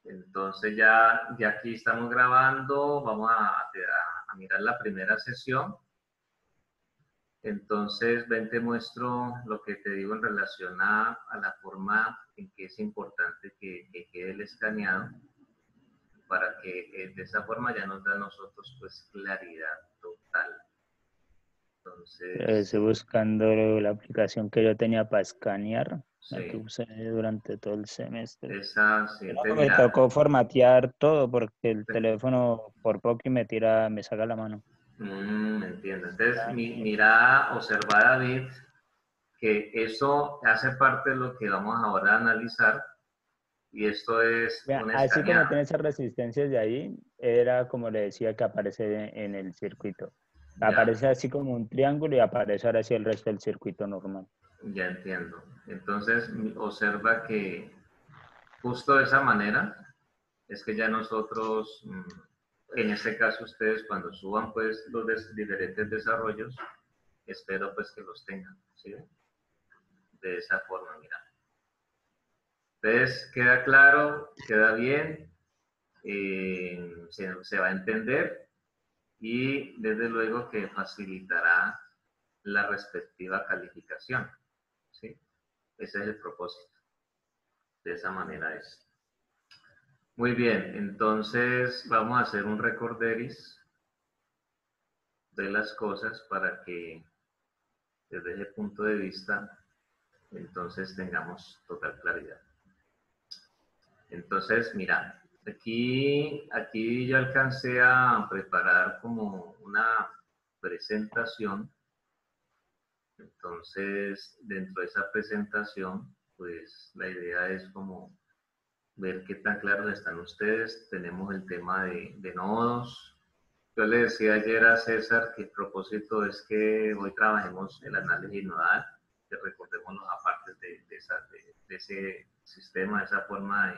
Entonces ya aquí estamos grabando, vamos a mirar la primera sesión. Entonces, ven, te muestro lo que te digo en relación a la forma en que es importante que quede el escaneado, para que de esa forma ya nos da a nosotros pues claridad total. Entonces, Estoy buscando la aplicación que yo tenía para escanear, la que sí, usé durante todo el semestre. esa, sí, Pero entonces me mira, tocó formatear todo porque el teléfono por poco y me saca la mano. entiendo. Entonces, Ah, mira, observa David, que eso hace parte de lo que vamos ahora a analizar, y esto es vea, un así como escaneado. tiene esas resistencias de ahí, era como le decía que aparece en el circuito. Ya, Aparece así como un triángulo y aparece ahora sí el resto del circuito normal. ya entiendo. Entonces, observa que justo de esa manera es que ya nosotros, en este caso ustedes cuando suban pues los diferentes desarrollos, espero pues que los tengan, ¿sí? De esa forma, mira. Entonces, queda claro, queda bien, se va a entender, y desde luego que facilitará la respectiva calificación, ¿sí? Ese es el propósito. De esa manera es. Muy bien, entonces vamos a hacer un recorderis de las cosas para que desde ese punto de vista entonces tengamos total claridad. Entonces, mira, aquí yo alcancé a preparar como una presentación. Entonces, dentro de esa presentación, pues la idea es como ver qué tan claros están ustedes. Tenemos el tema de nodos. Yo le decía ayer a César que el propósito es que hoy trabajemos el análisis nodal, que recordemos los apartes de ese sistema, de esa forma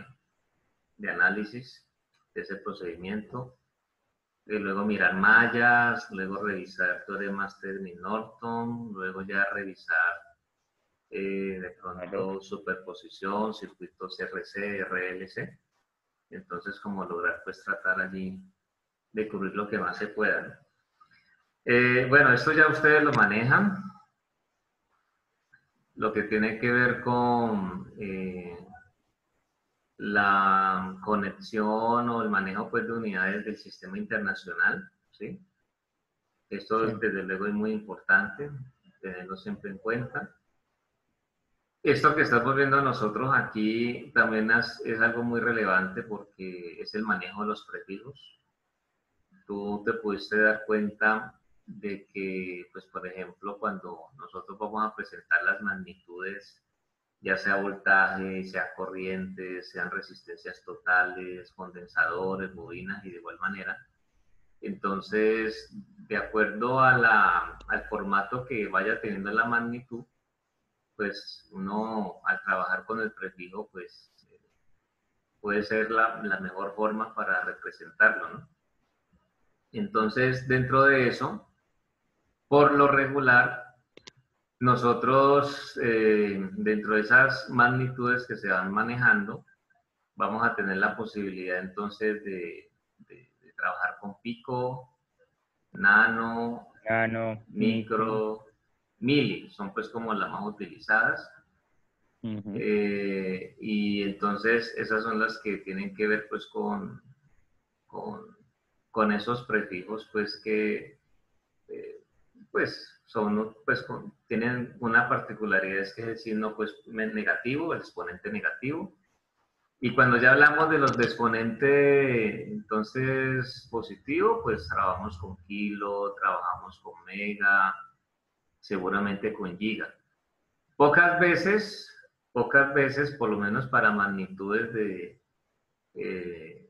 de análisis, de ese procedimiento. Y luego mirar mallas, luego revisar teoremas Tedmin-Norton, luego ya revisar de Claro. pronto superposición, circuitos RC, RLC. Entonces, como lograr pues tratar allí de cubrir lo que más se pueda, ¿no? Bueno, esto ya ustedes lo manejan, lo que tiene que ver con la conexión o el manejo pues, de unidades del sistema internacional, ¿sí? Sí. Esto desde luego es muy importante, tenerlo siempre en cuenta. Esto que estamos viendo nosotros aquí también es algo muy relevante porque es el manejo de los prefijos. Tú te pudiste dar cuenta de que, pues, por ejemplo, cuando nosotros vamos a presentar las magnitudes, ya sea voltaje, sea corrientes, sean resistencias totales, condensadores, bobinas y de igual manera, entonces, de acuerdo al formato que vaya teniendo la magnitud, pues uno al trabajar con el prefijo, pues puede ser la mejor forma para representarlo, ¿no? Entonces, dentro de eso, por lo regular, nosotros, dentro de esas magnitudes que se van manejando, vamos a tener la posibilidad entonces de trabajar con pico, nano, Nano, micro. micro, mili, son pues como las más utilizadas. Ujú. Y entonces esas son las que tienen que ver pues con, con esos prefijos pues que eh, pues son pues tienen una particularidad, es que es el signo pues negativo, el exponente negativo. Y cuando ya hablamos de los de exponente entonces positivo, pues trabajamos con kilo, trabajamos con mega, seguramente con giga. Pocas veces, pocas veces, por lo menos para magnitudes eh,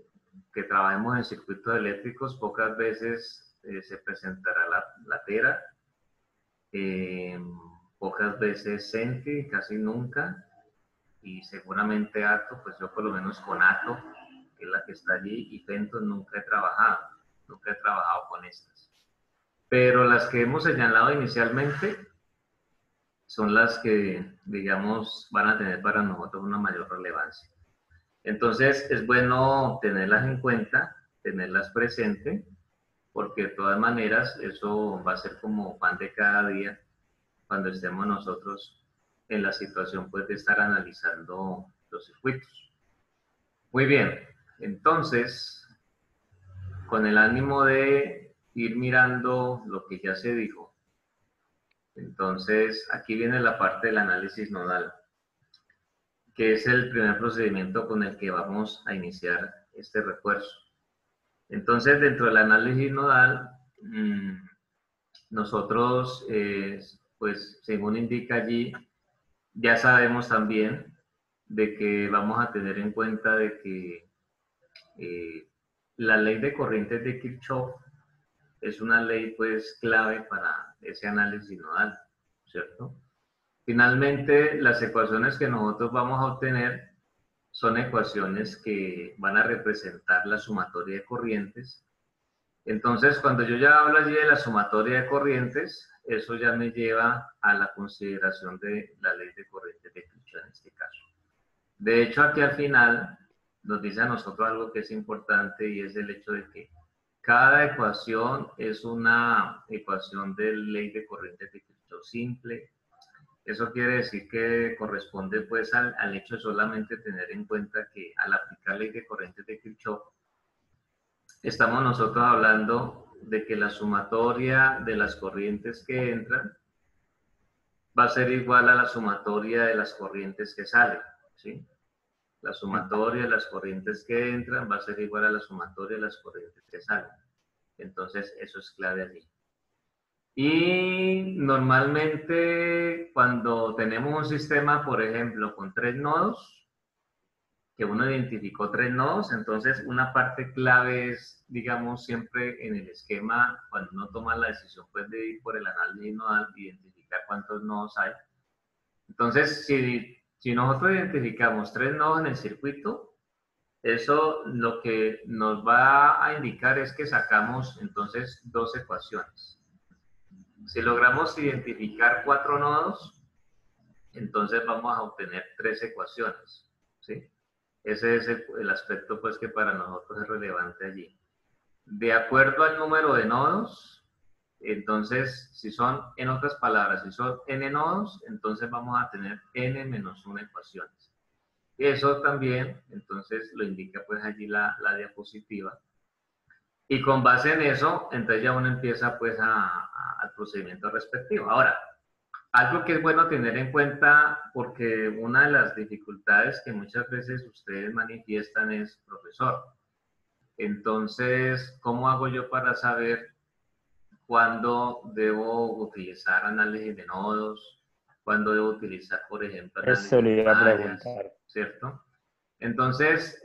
que trabajemos en circuitos eléctricos, pocas veces se presentará la tera, eh, pocas veces centi, casi nunca, y seguramente ato, pues yo por lo menos con ato, que es la que está allí, y pento nunca he trabajado con estas. Pero las que hemos señalado inicialmente son las que, digamos, van a tener para nosotros una mayor relevancia. Entonces es bueno tenerlas en cuenta, tenerlas presente, porque de todas maneras eso va a ser como pan de cada día cuando estemos nosotros en la situación pues de estar analizando los circuitos. Muy bien, entonces con el ánimo de ir mirando lo que ya se dijo, entonces aquí viene la parte del análisis nodal, que es el primer procedimiento con el que vamos a iniciar este refuerzo. Entonces, dentro del análisis nodal, nosotros, pues, según indica allí, ya sabemos también de que vamos a tener en cuenta de que la ley de corrientes de Kirchhoff es una ley, pues, clave para ese análisis nodal, ¿cierto? Finalmente, las ecuaciones que nosotros vamos a obtener son ecuaciones que van a representar la sumatoria de corrientes. Entonces, cuando yo ya hablo allí de la sumatoria de corrientes, eso ya me lleva a la consideración de la ley de corrientes de Kirchhoff en este caso. De hecho, aquí al final nos dice a nosotros algo que es importante y es el hecho de que cada ecuación es una ecuación de ley de corrientes de Kirchhoff simple. Eso quiere decir que corresponde pues al hecho de solamente tener en cuenta que al aplicar ley de corrientes de Kirchhoff, estamos nosotros hablando de que la sumatoria de las corrientes que entran va a ser igual a la sumatoria de las corrientes que salen, ¿sí? La sumatoria de las corrientes que entran va a ser igual a la sumatoria de las corrientes que salen. Entonces, eso es clave allí. Y normalmente cuando tenemos un sistema, por ejemplo, con 3 nodos, que uno identificó 3 nodos, entonces una parte clave es, digamos, siempre en el esquema, cuando uno toma la decisión pues, de ir por el análisis nodal, identificar cuántos nodos hay. Entonces, si nosotros identificamos 3 nodos en el circuito, eso lo que nos va a indicar es que sacamos entonces 2 ecuaciones. Si logramos identificar 4 nodos, entonces vamos a obtener 3 ecuaciones, ¿sí? Ese es el aspecto pues, que para nosotros es relevante allí. De acuerdo al número de nodos, entonces, si son, en otras palabras, si son n nodos, entonces vamos a tener n menos 1 ecuaciones. Y eso también, entonces, lo indica pues allí la diapositiva. Y con base en eso, entonces ya uno empieza pues al procedimiento respectivo. Ahora, algo que es bueno tener en cuenta, porque una de las dificultades que muchas veces ustedes manifiestan es, profesor, entonces, ¿cómo hago yo para saber cuándo debo utilizar análisis de nodos? ¿Cuándo debo utilizar, por ejemplo, Eso análisis le de iba a mallas? preguntar. ¿Cierto? Entonces,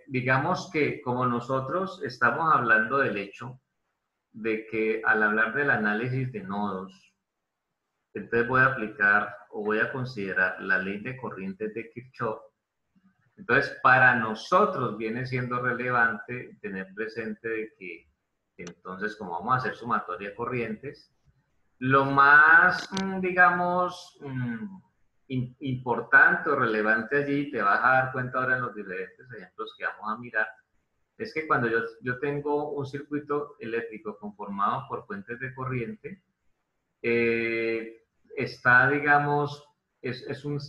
digamos que como nosotros estamos hablando del hecho de que al hablar del análisis de nodos, entonces voy a aplicar o voy a considerar la ley de corrientes de Kirchhoff. Entonces, para nosotros viene siendo relevante tener presente de que, entonces, como vamos a hacer sumatoria de corrientes, lo más, digamos, importante o relevante allí, te vas a dar cuenta ahora en los diferentes ejemplos que vamos a mirar, es que cuando yo tengo un circuito eléctrico conformado por fuentes de corriente, está, digamos, es un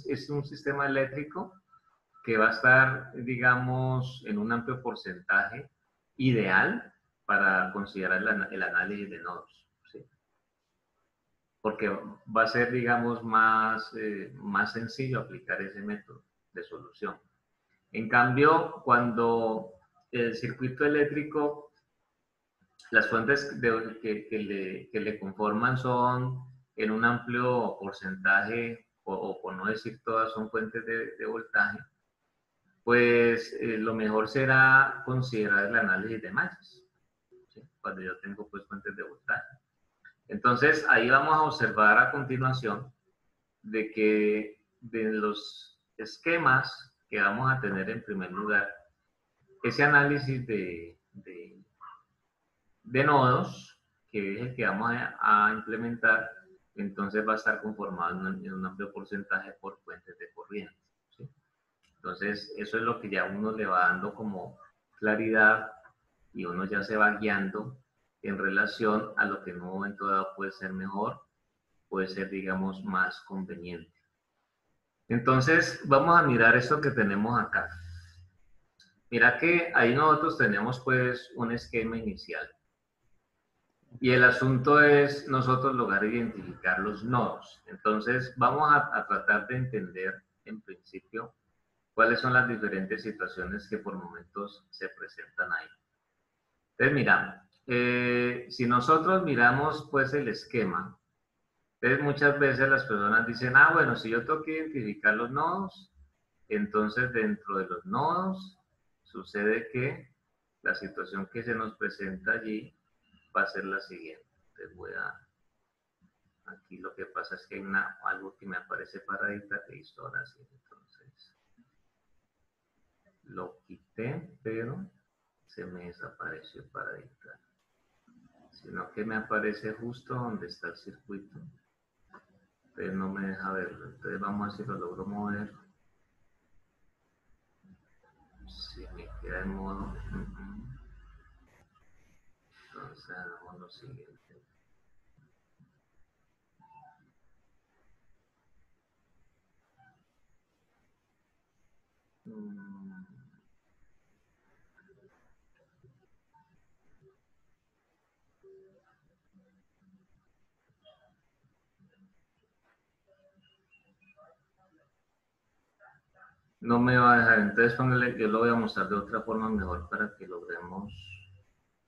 sistema eléctrico que va a estar, digamos, en un amplio porcentaje ideal para considerar el análisis de nodos, ¿sí? Porque va a ser, digamos, más sencillo aplicar ese método de solución. En cambio, cuando el circuito eléctrico, las fuentes que le conforman son en un amplio porcentaje, o por no decir todas, son fuentes de voltaje, pues lo mejor será considerar el análisis de mallas, ¿sí? Cuando yo tengo pues fuentes de voltaje. Entonces, ahí vamos a observar a continuación de que de los esquemas que vamos a tener en primer lugar, ese análisis de nodos, que es el que vamos a implementar, entonces va a estar conformado en un amplio porcentaje por fuentes de corriente, ¿sí? Entonces, eso es lo que ya uno le va dando como claridad y uno ya se va guiando en relación a lo que en un momento dado puede ser mejor, puede ser, digamos, más conveniente. Entonces, vamos a mirar esto que tenemos acá. Mira que ahí nosotros tenemos pues un esquema inicial. Y el asunto es nosotros lograr identificar los nodos. Entonces, vamos a tratar de entender en principio cuáles son las diferentes situaciones que por momentos se presentan ahí. Entonces, mira, si nosotros miramos pues el esquema, entonces muchas veces las personas dicen, ah, bueno, si yo tengo que identificar los nodos, entonces dentro de los nodos sucede que la situación que se nos presenta allí va a ser la siguiente. Entonces voy a, aquí lo que pasa es que hay algo que me aparece para editar, que hizo ahora sí, entonces lo quité, pero se me desapareció para editar, sino que me aparece justo donde está el circuito, pero no me deja verlo. Entonces vamos a ver si lo logro mover. Si me queda en modo, entonces hagamos lo siguiente. No me va a dejar, entonces póngale, yo lo voy a mostrar de otra forma mejor para que logremos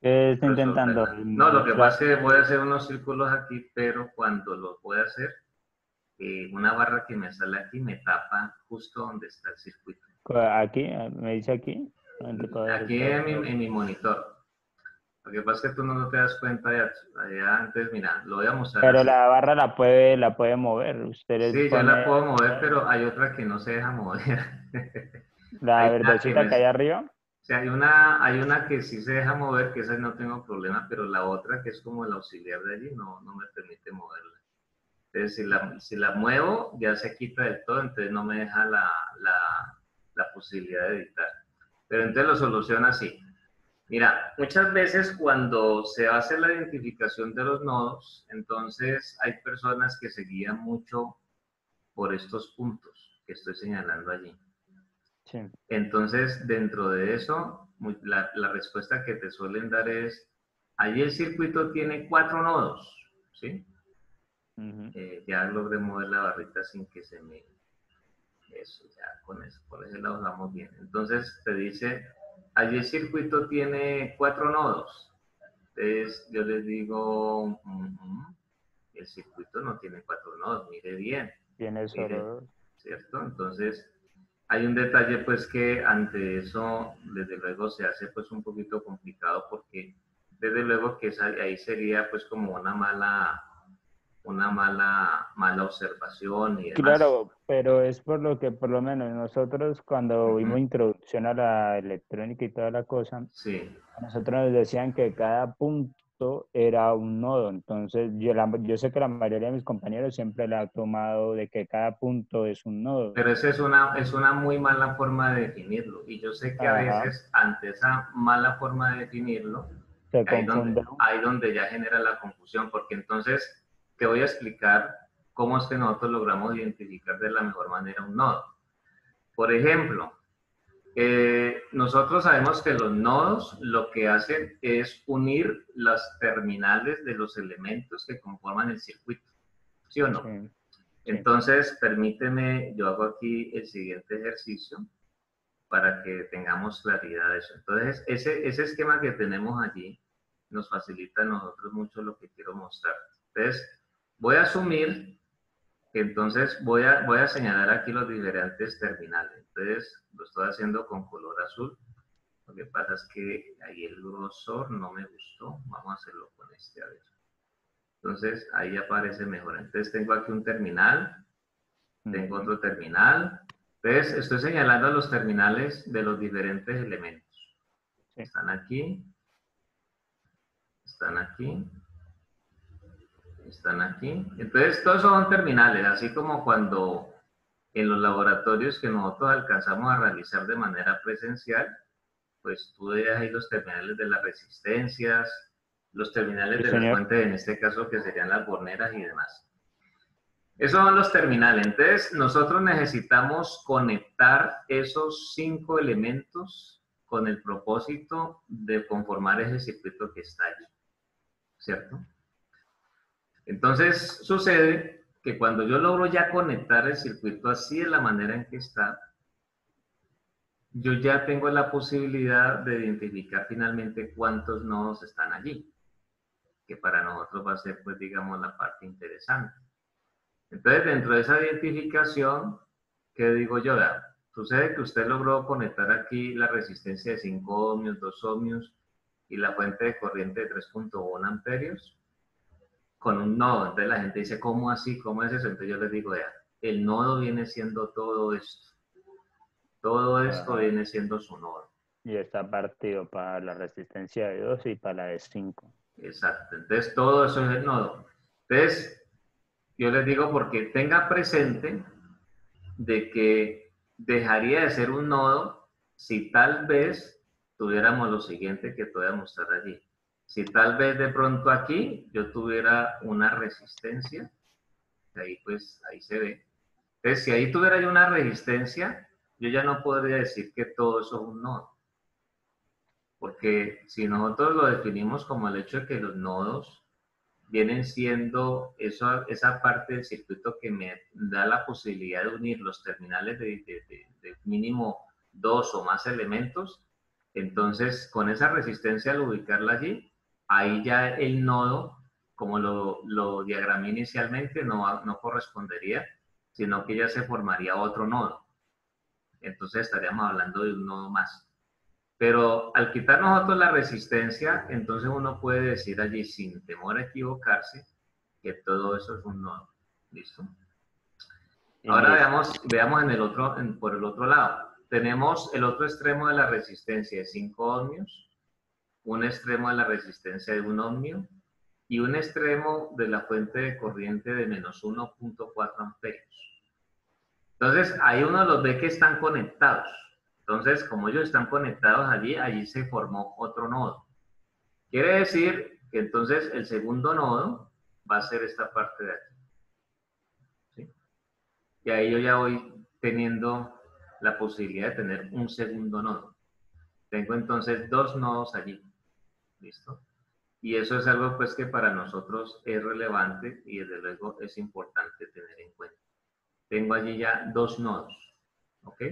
¿Qué está intentando resolverla. No, lo que mostrar? pasa es que voy a hacer unos círculos aquí, pero cuando los voy a hacer, una barra que me sale aquí me tapa justo donde está el circuito. Aquí, me dice aquí. Aquí en mi monitor. Lo que pasa es que tú no te das cuenta de allá antes, mira, lo voy a mostrar Pero así. la barra la puede mover. Usted le Sí, yo la pone puedo mover, pero hay otra que no se deja mover. la Hay una que verdecita que hay arriba. o sea, hay una que sí se deja mover, que esa no tengo problema, pero la otra, que es como el auxiliar de allí, no me permite moverla. Entonces, si la muevo, ya se quita del todo, entonces no me deja la posibilidad de editar. Pero entonces lo soluciona así. Mira, muchas veces cuando se hace la identificación de los nodos, entonces hay personas que se guían mucho por estos puntos que estoy señalando allí. Sí. Entonces, dentro de eso, la respuesta que te suelen dar es, allí el circuito tiene 4 nodos, ¿sí? Ya logré mover la barrita sin que se me... Eso, ya con ese lado vamos bien. Entonces, te dice, allí el circuito tiene 4 nodos. Entonces, yo les digo, el circuito no tiene 4 nodos, mire bien, Tiene solo mire, dos. ¿cierto? Entonces, hay un detalle pues que ante eso desde luego se hace pues un poquito complicado porque desde luego que ahí sería pues como una mala observación y demás. Claro, pero es por lo que por lo menos nosotros cuando vimos introducción a la electrónica y toda la cosa, Sí, a nosotros nos decían que cada punto era un nodo. Entonces yo sé que la mayoría de mis compañeros siempre la ha tomado de que cada punto es un nodo. pero esa es una muy mala forma de definirlo y yo sé que a Ajá, veces ante esa mala forma de definirlo, se confunde. ahí donde ya genera la confusión, porque entonces te voy a explicar cómo es que nosotros logramos identificar de la mejor manera un nodo. Por ejemplo, nosotros sabemos que los nodos lo que hacen es unir las terminales de los elementos que conforman el circuito, ¿sí o no? Sí, sí. Entonces, permíteme, yo hago aquí el siguiente ejercicio para que tengamos claridad de eso. Entonces, ese esquema que tenemos allí nos facilita a nosotros mucho lo que quiero mostrar. Entonces, voy a asumir que entonces voy a señalar aquí los diferentes terminales. Entonces, lo estoy haciendo con color azul. Lo que pasa es que ahí el grosor no me gustó. Vamos a hacerlo con este, a ver. Entonces, ahí aparece mejor. Entonces, tengo aquí un terminal, tengo otro terminal. Entonces, estoy señalando los terminales de los diferentes elementos. Sí. Están aquí, están aquí, están aquí. Entonces, todos son terminales, así como cuando En los laboratorios que nosotros alcanzamos a realizar de manera presencial, pues tú veas ahí los terminales de las resistencias, los terminales Sí, de las señor. fuentes, en este caso que serían las borneras y demás. Esos son los terminales. Entonces, nosotros necesitamos conectar esos 5 elementos con el propósito de conformar ese circuito que está allí, ¿cierto? Entonces, sucede que cuando yo logro ya conectar el circuito así de la manera en que está, yo ya tengo la posibilidad de identificar finalmente cuántos nodos están allí, que para nosotros va a ser, pues, digamos, la parte interesante. Entonces, dentro de esa identificación, ¿qué digo yo? Vea, sucede que usted logró conectar aquí la resistencia de 5 ohmios, 2 ohmios y la fuente de corriente de 3.1 amperios con un nodo. Entonces la gente dice, ¿cómo así? ¿Cómo es eso? Entonces yo les digo, vea, el nodo viene siendo todo esto. Todo esto Ajá. viene siendo su nodo. Y está partido para la resistencia de 2 y para la de 5. Exacto. Entonces todo eso es el nodo. Entonces, yo les digo porque tenga presente de que dejaría de ser un nodo si tal vez tuviéramos lo siguiente que te voy a mostrar allí. Si tal vez de pronto aquí yo tuviera una resistencia, ahí pues ahí se ve. Entonces, si ahí tuviera yo una resistencia, yo ya no podría decir que todo eso es un nodo. Porque si nosotros lo definimos como el hecho de que los nodos vienen siendo esa parte del circuito que me da la posibilidad de unir los terminales de mínimo 2 o más elementos, entonces con esa resistencia al ubicarla allí, ahí ya el nodo, como lo diagramé inicialmente, no correspondería, sino que ya se formaría otro nodo. Entonces estaríamos hablando de un nodo más. Pero al quitar nosotros la resistencia, entonces uno puede decir allí sin temor a equivocarse que todo eso es un nodo. ¿Listo? Y Ahora listo. veamos por el otro lado. Tenemos el otro extremo de la resistencia de 5 ohmios, un extremo de la resistencia de 1 ohmio y un extremo de la fuente de corriente de menos 1.4 amperios. Entonces, ahí uno los ve que están conectados. Entonces, como ellos están conectados allí se formó otro nodo. Quiere decir que entonces el segundo nodo va a ser esta parte de aquí. ¿Sí? Y ahí yo ya voy teniendo la posibilidad de tener un segundo nodo. Tengo entonces 2 nodos allí. ¿Listo? Y eso es algo pues que para nosotros es relevante y desde luego es importante tener en cuenta. Tengo allí ya 2 nodos. ¿Ok?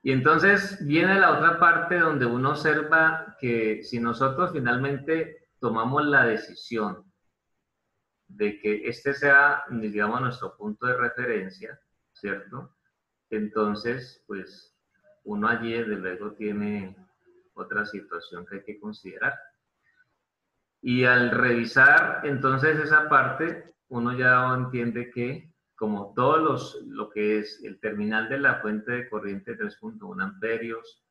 Y entonces viene la otra parte donde uno observa que si nosotros finalmente tomamos la decisión de que este sea, digamos, nuestro punto de referencia, ¿cierto? Entonces, pues uno allí desde luego tiene otra situación que hay que considerar. Y al revisar entonces esa parte, uno ya entiende que como lo que es el terminal de la fuente de corriente de 3.1 amperios,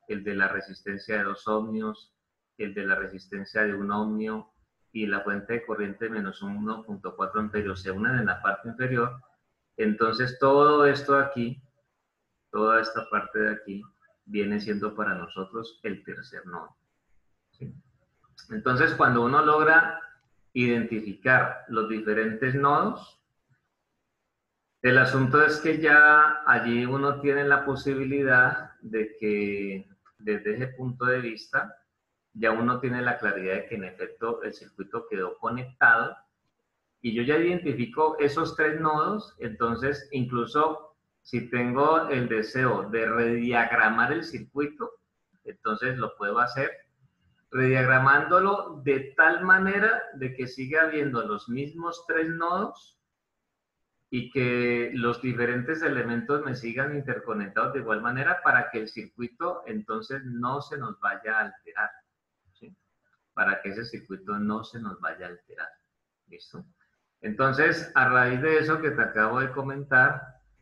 el de la resistencia de 2 ohmios, el de la resistencia de 1 ohmio y la fuente de corriente de menos 1.4 amperios se unen en la parte inferior, entonces todo esto aquí, toda esta parte de aquí, viene siendo para nosotros el tercer nodo. ¿Sí? Entonces, cuando uno logra identificar los diferentes nodos, el asunto es que ya allí uno tiene la posibilidad de que desde ese punto de vista ya uno tiene la claridad de que en efecto el circuito quedó conectado y yo ya identifico esos 3 nodos, entonces incluso si tengo el deseo de rediagramar el circuito, entonces lo puedo hacer rediagramándolo de tal manera de que siga habiendo los mismos 3 nodos y que los diferentes elementos me sigan interconectados de igual manera para que el circuito entonces no se nos vaya a alterar. ¿Sí? Para que ese circuito no se nos vaya a alterar. ¿Listo? Entonces, a raíz de eso que te acabo de comentar,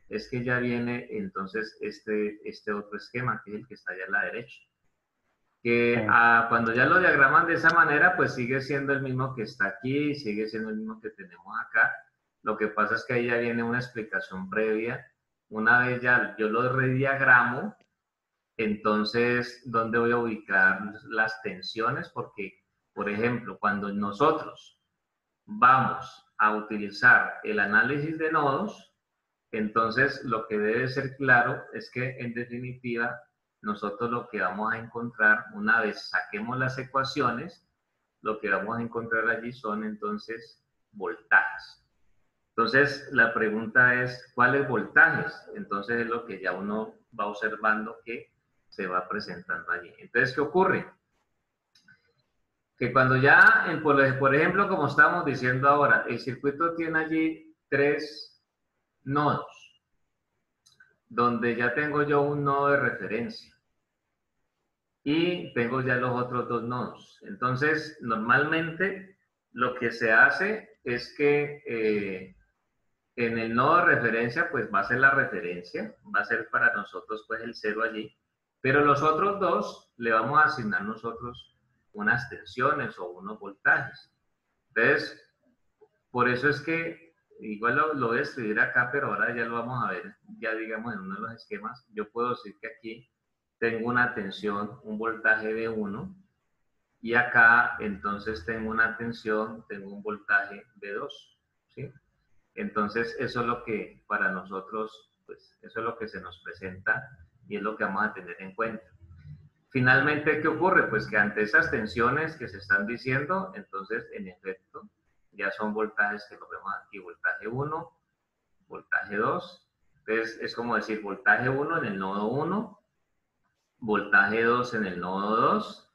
es que ya viene entonces este otro esquema, que es el que está allá a la derecha. Que Sí. cuando ya lo diagraman de esa manera, pues sigue siendo el mismo que está aquí, sigue siendo el mismo que tenemos acá, Lo que pasa es que ahí ya viene una explicación previa. Una vez ya yo lo rediagramo, entonces, ¿dónde voy a ubicar las tensiones? Porque, por ejemplo, cuando nosotros vamos a utilizar el análisis de nodos, entonces lo que debe ser claro es que, en definitiva, nosotros lo que vamos a encontrar, una vez saquemos las ecuaciones, lo que vamos a encontrar allí son entonces voltajes. Entonces, la pregunta es, ¿cuáles voltajes? Entonces es lo que ya uno va observando que se va presentando allí. Entonces, ¿qué ocurre? Que cuando ya, por ejemplo, como estamos diciendo ahora, el circuito tiene allí 3 nodos, donde ya tengo yo un nodo de referencia y tengo ya los otros 2 nodos. Entonces, normalmente lo que se hace es que en el nodo de referencia, pues va a ser la referencia, va a ser para nosotros pues el 0 allí, pero los otros 2 le vamos a asignar nosotros unas tensiones o unos voltajes. Entonces, por eso es que, igual lo voy a escribir acá, pero ahora ya lo vamos a ver, ya digamos en uno de los esquemas, yo puedo decir que aquí tengo una tensión, un voltaje de 1, y acá entonces tengo una tensión, tengo un voltaje de 2, ¿sí? Entonces, eso es lo que para nosotros, pues, eso es lo que se nos presenta y es lo que vamos a tener en cuenta. Finalmente, ¿qué ocurre? Pues que ante esas tensiones que se están diciendo, entonces, en efecto, ya son voltajes que lo vemos aquí, voltaje 1, voltaje 2. Entonces, es como decir voltaje 1 en el nodo 1, voltaje 2 en el nodo 2,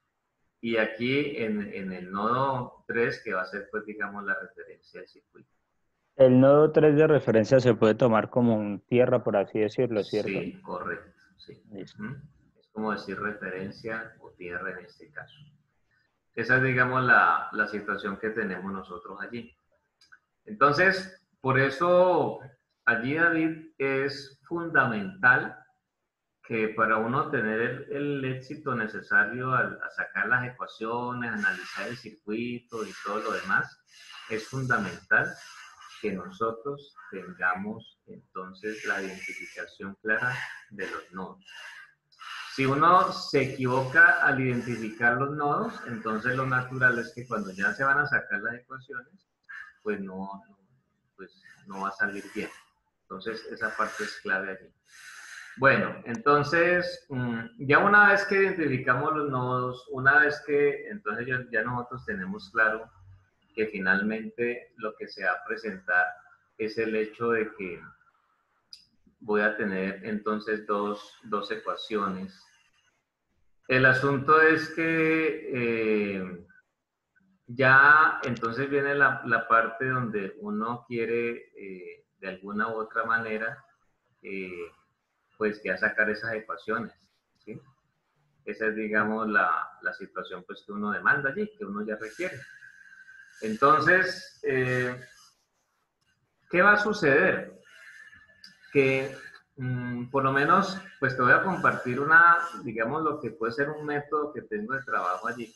y aquí en el nodo 3, que va a ser, pues, digamos, la referencia del circuito. El nodo 3 de referencia se puede tomar como un tierra, por así decirlo, ¿cierto? Sí, correcto, sí. Listo. Es como decir referencia o tierra en este caso. Esa es, digamos, la situación que tenemos nosotros allí. Entonces, por eso allí, David, es fundamental que para uno tener el éxito necesario a sacar las ecuaciones, analizar el circuito y todo lo demás, es fundamental que nosotros tengamos entonces la identificación clara de los nodos. Si uno se equivoca al identificar los nodos, entonces lo natural es que cuando ya se van a sacar las ecuaciones, pues pues no va a salir bien. Entonces esa parte es clave allí. Bueno, entonces, ya una vez que identificamos los nodos, una vez que entonces ya nosotros tenemos claro que finalmente lo que se va a presentar es el hecho de que voy a tener entonces dos ecuaciones. El asunto es que ya entonces viene la parte donde uno quiere de alguna u otra manera pues ya sacar esas ecuaciones, ¿sí? Esa es, digamos, la situación pues que uno demanda allí, que uno ya requiere. Entonces, ¿qué va a suceder? Que por lo menos, pues te voy a compartir digamos, lo que puede ser un método que tengo de trabajo allí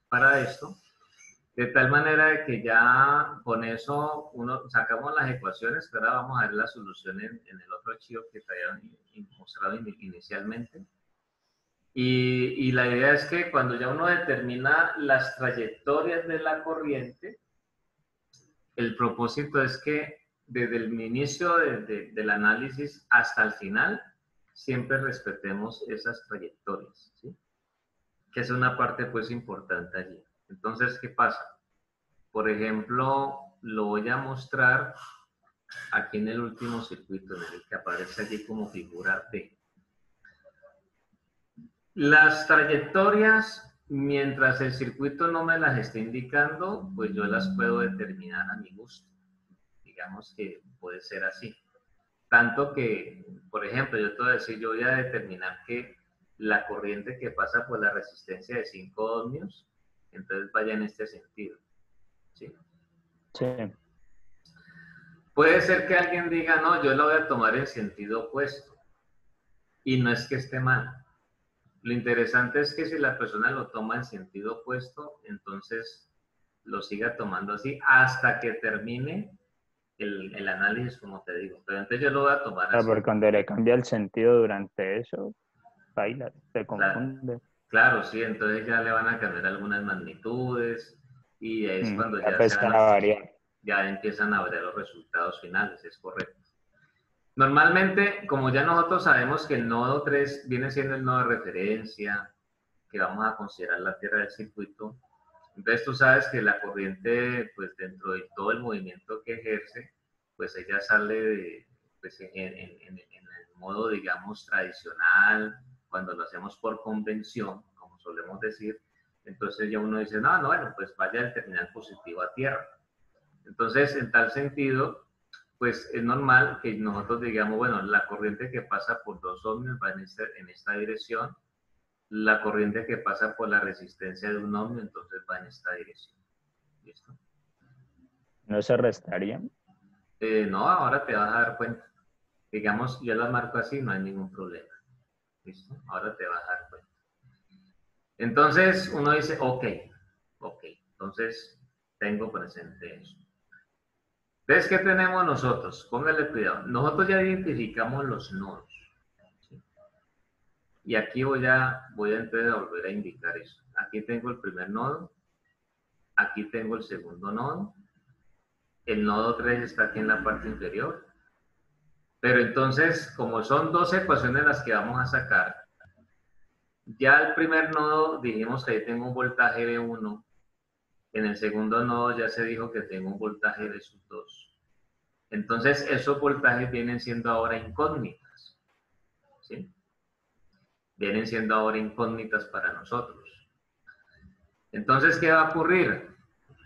para esto, de tal manera de que ya con eso sacamos las ecuaciones, pero ahora vamos a ver la solución en el otro archivo que te había mostrado inicialmente. Y la idea es que cuando ya uno determina las trayectorias de la corriente, el propósito es que desde el inicio del análisis hasta el final, siempre respetemos esas trayectorias, ¿sí? Que es una parte pues importante allí. Entonces, ¿qué pasa? Por ejemplo, lo voy a mostrar aquí en el último circuito, en el que aparece allí como figura D. Las trayectorias, mientras el circuito no me las esté indicando, pues yo las puedo determinar a mi gusto. Digamos que puede ser así. Tanto que, por ejemplo, yo te voy a decir, yo voy a determinar que la corriente que pasa por la resistencia de 5 ohmios, entonces vaya en este sentido. ¿Sí? Sí. Puede ser que alguien diga, no, yo lo voy a tomar en sentido opuesto. Y no es que esté mal. Lo interesante es que si la persona lo toma en sentido opuesto, entonces lo siga tomando así hasta que termine el análisis, como te digo. Pero entonces yo lo voy a tomar Claro, así. porque cuando le cambia el sentido durante eso, baila, se Claro, confunde. claro, sí, entonces ya le van a cambiar algunas magnitudes y es cuando Ya ya se empieza dan a variar. ya empiezan a ver los resultados finales, es correcto. Normalmente, como ya nosotros sabemos que el nodo 3 viene siendo el nodo de referencia, que vamos a considerar la tierra del circuito, entonces tú sabes que la corriente, pues dentro de todo el movimiento que ejerce, pues ella sale de, pues, en el modo, digamos, tradicional, cuando lo hacemos por convención, como solemos decir, entonces ya uno dice, no, no, bueno, pues vaya el terminal positivo a tierra. Entonces, en tal sentido, pues es normal que nosotros digamos, bueno, la corriente que pasa por 2 ohmios va en esta dirección, la corriente que pasa por la resistencia de 1 ohmio, entonces va en esta dirección. ¿Listo? ¿No se restarían? No, ahora te vas a dar cuenta. Digamos, yo las marco así, no hay ningún problema. ¿Listo? Ahora te vas a dar cuenta. Entonces uno dice, ok, ok, entonces tengo presente eso. ¿Ves qué tenemos nosotros? Póngale cuidado. Nosotros ya identificamos los nodos. ¿Sí? Y aquí voy a entonces a volver a indicar eso. Aquí tengo el primer nodo, aquí tengo el segundo nodo, el nodo 3 está aquí en la parte inferior, pero entonces, como son dos ecuaciones las que vamos a sacar, ya el primer nodo dijimos que ahí tengo un voltaje de 1, en el segundo nodo ya se dijo que tengo un voltaje de sub 2. Entonces, esos voltajes vienen siendo ahora incógnitas, ¿sí? Vienen siendo ahora incógnitas para nosotros. Entonces, ¿qué va a ocurrir?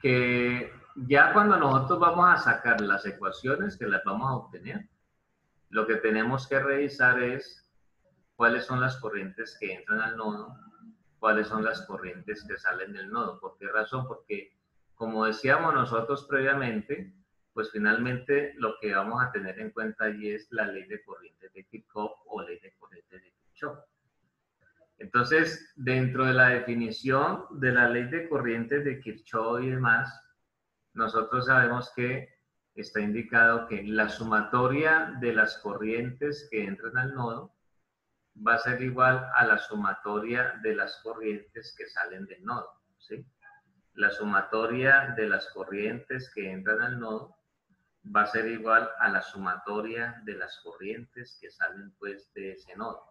Que ya cuando nosotros vamos a sacar las ecuaciones, que las vamos a obtener, lo que tenemos que revisar es cuáles son las corrientes que entran al nodo, cuáles son las corrientes que salen del nodo. ¿Por qué razón? Porque, como decíamos nosotros previamente, pues finalmente lo que vamos a tener en cuenta allí es la ley de corrientes de Kirchhoff o ley de corrientes de Kirchhoff. Entonces, dentro de la definición de la ley de corrientes de Kirchhoff y demás, nosotros sabemos que está indicado que la sumatoria de las corrientes que entran al nodo va a ser igual a la sumatoria de las corrientes que salen del nodo, ¿sí? La sumatoria de las corrientes que entran al nodo va a ser igual a la sumatoria de las corrientes que salen pues de ese nodo.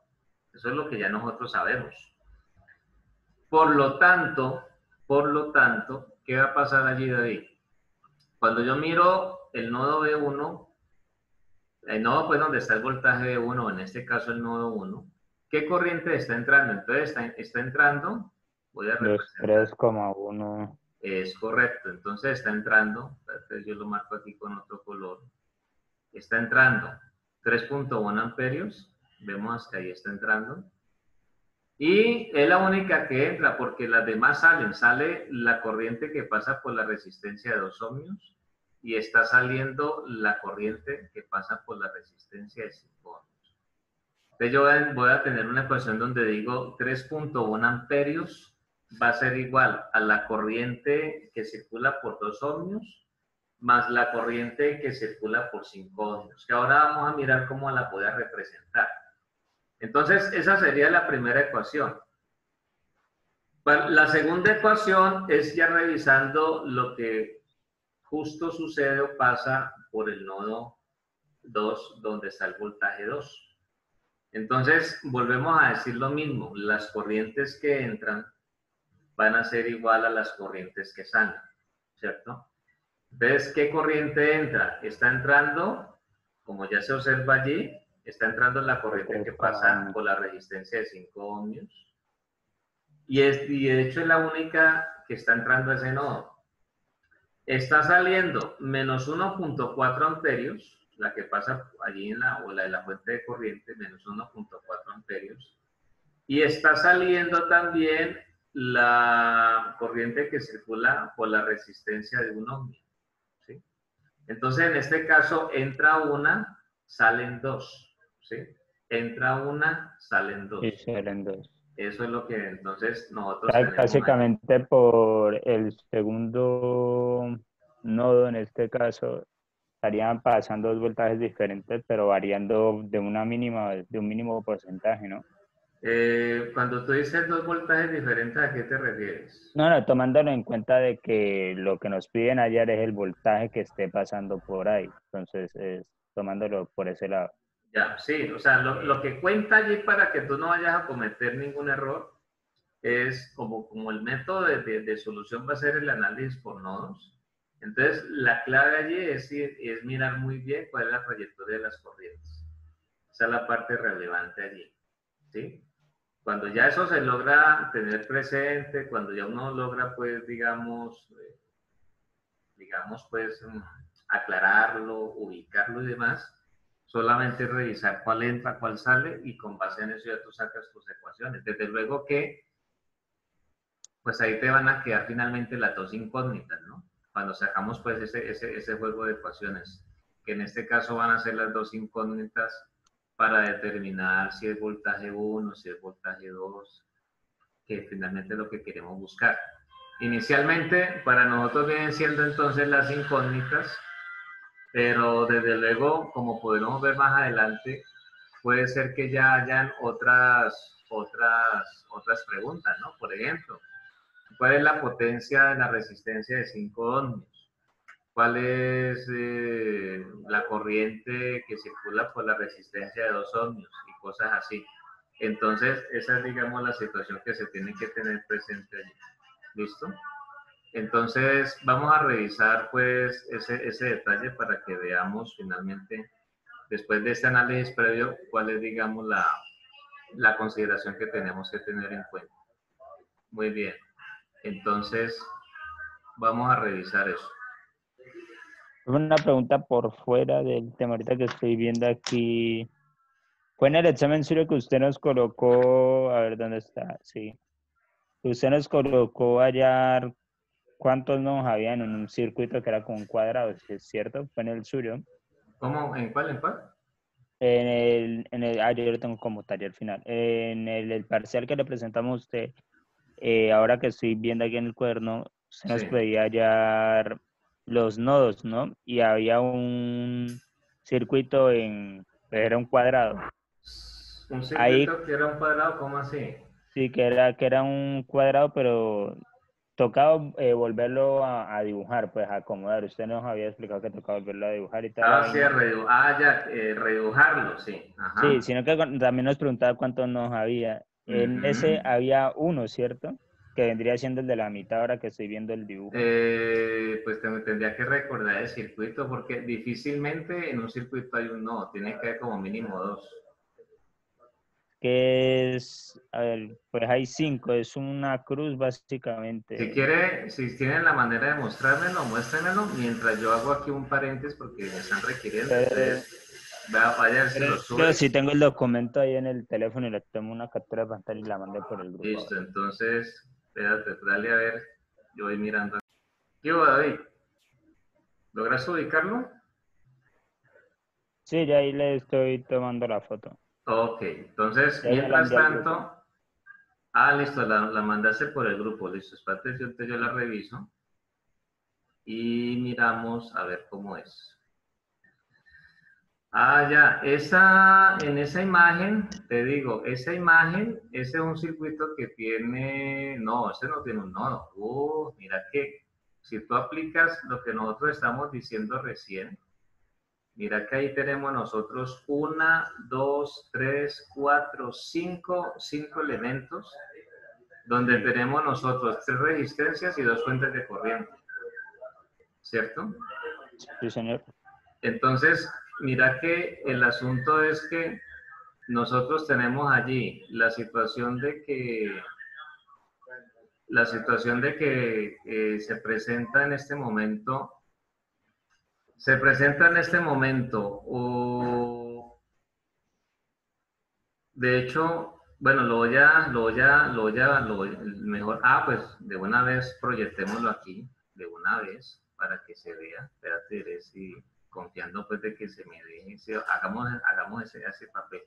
Eso es lo que ya nosotros sabemos. Por lo tanto, ¿qué va a pasar allí, David? Cuando yo miro el nodo B1, el nodo pues donde está el voltaje B1, en este caso el nodo 1, ¿qué corriente está entrando? Entonces está entrando, voy a Los representar, 3,1. es correcto, entonces está entrando, entonces yo lo marco aquí con otro color, está entrando 3.1 amperios, vemos que ahí está entrando, y es la única que entra porque las demás sale la corriente que pasa por la resistencia de 2 ohmios y está saliendo la corriente que pasa por la resistencia de 5 ohmios. Entonces yo voy a tener una ecuación donde digo 3.1 amperios va a ser igual a la corriente que circula por 2 ohmios más la corriente que circula por 5 ohmios, que ahora vamos a mirar cómo la voy a representar. Entonces, esa sería la primera ecuación. La segunda ecuación es ya revisando lo que justo sucede o pasa por el nodo 2, donde está el voltaje 2. Entonces, volvemos a decir lo mismo. Las corrientes que entran van a ser igual a las corrientes que salen, ¿cierto? Entonces, ¿qué corriente entra? Está entrando, como ya se observa allí, está entrando la corriente que pasa 3,1. por la resistencia de 5 ohmios. Y de hecho es la única que está entrando a ese nodo. Está saliendo menos 1.4 amperios, la que pasa allí en la ola de la fuente de corriente, menos 1.4 amperios. Y está saliendo también la corriente que circula por la resistencia de 1 ohmio. ¿Sí? Entonces, en este caso, entra una, salen dos. ¿Sí? Entra una, salen dos. Y salen 2. Eso es lo que entonces nosotros tenemos allí. Básicamente por el segundo nodo, en este caso, estarían pasando dos voltajes diferentes, pero variando de una mínima, de un mínimo porcentaje, ¿no? Cuando tú dices dos voltajes diferentes, ¿a qué te refieres? No, no, tomándolo en cuenta de que lo que nos piden hallar es el voltaje que esté pasando por ahí. Entonces, tomándolo por ese lado. Ya, sí, o sea, lo que cuenta allí para que tú no vayas a cometer ningún error es como el método de solución va a ser el análisis por nodos. Entonces, la clave allí es mirar muy bien cuál es la trayectoria de las corrientes. Esa es la parte relevante allí, ¿sí? Cuando ya eso se logra tener presente, cuando ya uno logra, pues, digamos, pues, aclararlo, ubicarlo y demás, solamente revisar cuál entra, cuál sale y con base en eso ya tú sacas tus ecuaciones. Desde luego que pues ahí te van a quedar finalmente las dos incógnitas, ¿no? Cuando sacamos pues ese juego de ecuaciones, que en este caso van a ser las dos incógnitas para determinar si es voltaje 1, si es voltaje 2, que finalmente es lo que queremos buscar. Inicialmente, para nosotros vienen siendo entonces las incógnitas, pero desde luego, como podremos ver más adelante, puede ser que ya hayan otras preguntas, ¿no? Por ejemplo, ¿cuál es la potencia de la resistencia de 5 ohmios? ¿Cuál es la corriente que circula por la resistencia de 2 ohmios? Y cosas así. Entonces, esa es, digamos, la situación que se tiene que tener presente allí. ¿Listo? Entonces, vamos a revisar, pues, ese detalle para que veamos finalmente, después de este análisis previo, cuál es, digamos, la consideración que tenemos que tener en cuenta. Muy bien. Entonces, vamos a revisar eso. Una pregunta por fuera del tema ahorita que estoy viendo aquí. Fue en el examen suyo que usted nos colocó, a ver dónde está, sí. Usted nos colocó hallar cuántos nodos había en un circuito que era con un cuadrado, ¿sí es cierto? Fue en el suyo. ¿Cómo? ¿En cuál? ¿En cuál? Yo lo tengo como tarea al final. En el parcial que le presentamos a usted, ahora que estoy viendo aquí en el cuaderno, se nos Sí. podía hallar los nodos, ¿no? Y había un circuito era un cuadrado. Un Ahí circuito que era un cuadrado, ¿cómo así? sí que era un cuadrado, pero tocaba volverlo a dibujar, pues a acomodar. Usted nos había explicado que tocaba volverlo a dibujar y toda la Ah, sí, vaina. ya, redibujarlo, sí. Sí, Ajá. sino que también nos preguntaba cuántos nos había. En ese Ujú. había uno, ¿cierto? Que vendría siendo el de la mitad ahora que estoy viendo el dibujo. Pues tendría que recordar el circuito porque difícilmente en un circuito hay un nodo, tiene que haber como mínimo dos. Que es, a ver, pues hay 5, es una cruz Si básicamente. quiere, si tienen la manera de mostrármelo, muéstrenmelo mientras yo hago aquí un paréntesis porque me están requiriendo. Pero, Entonces, vaya a ver si lo pero sube. sí tengo el documento ahí en el teléfono y le tomo una captura de pantalla y la mandé por el grupo Listo, ahora. entonces, espérate, dale a ver. Yo voy mirando. ¿Qué hubo, David? ¿Logras ubicarlo? Sí, ya ahí le estoy tomando la foto. Ok, entonces, Ya se la mientras envié al grupo. tanto, listo, la mandaste por el grupo, listo, espérate, yo la reviso y miramos a ver cómo es. Ya, en esa imagen, te digo, esa imagen, ese es un circuito que tiene, no, ese no tiene un nodo. Mira que si tú aplicas lo que nosotros estamos diciendo recién, mira que ahí tenemos nosotros una, dos, tres, cuatro, cinco elementos donde Sí, tenemos nosotros tres resistencias y dos fuentes de corriente, ¿cierto? sí, señor. Entonces, mira que el asunto es que nosotros tenemos allí la situación de que se presenta en este momento, de hecho, bueno, mejor, pues de una vez proyectémoslo aquí, de una vez, para que se vea, espérate, veré si, confiando pues de que se me deje, hagamos ese papel.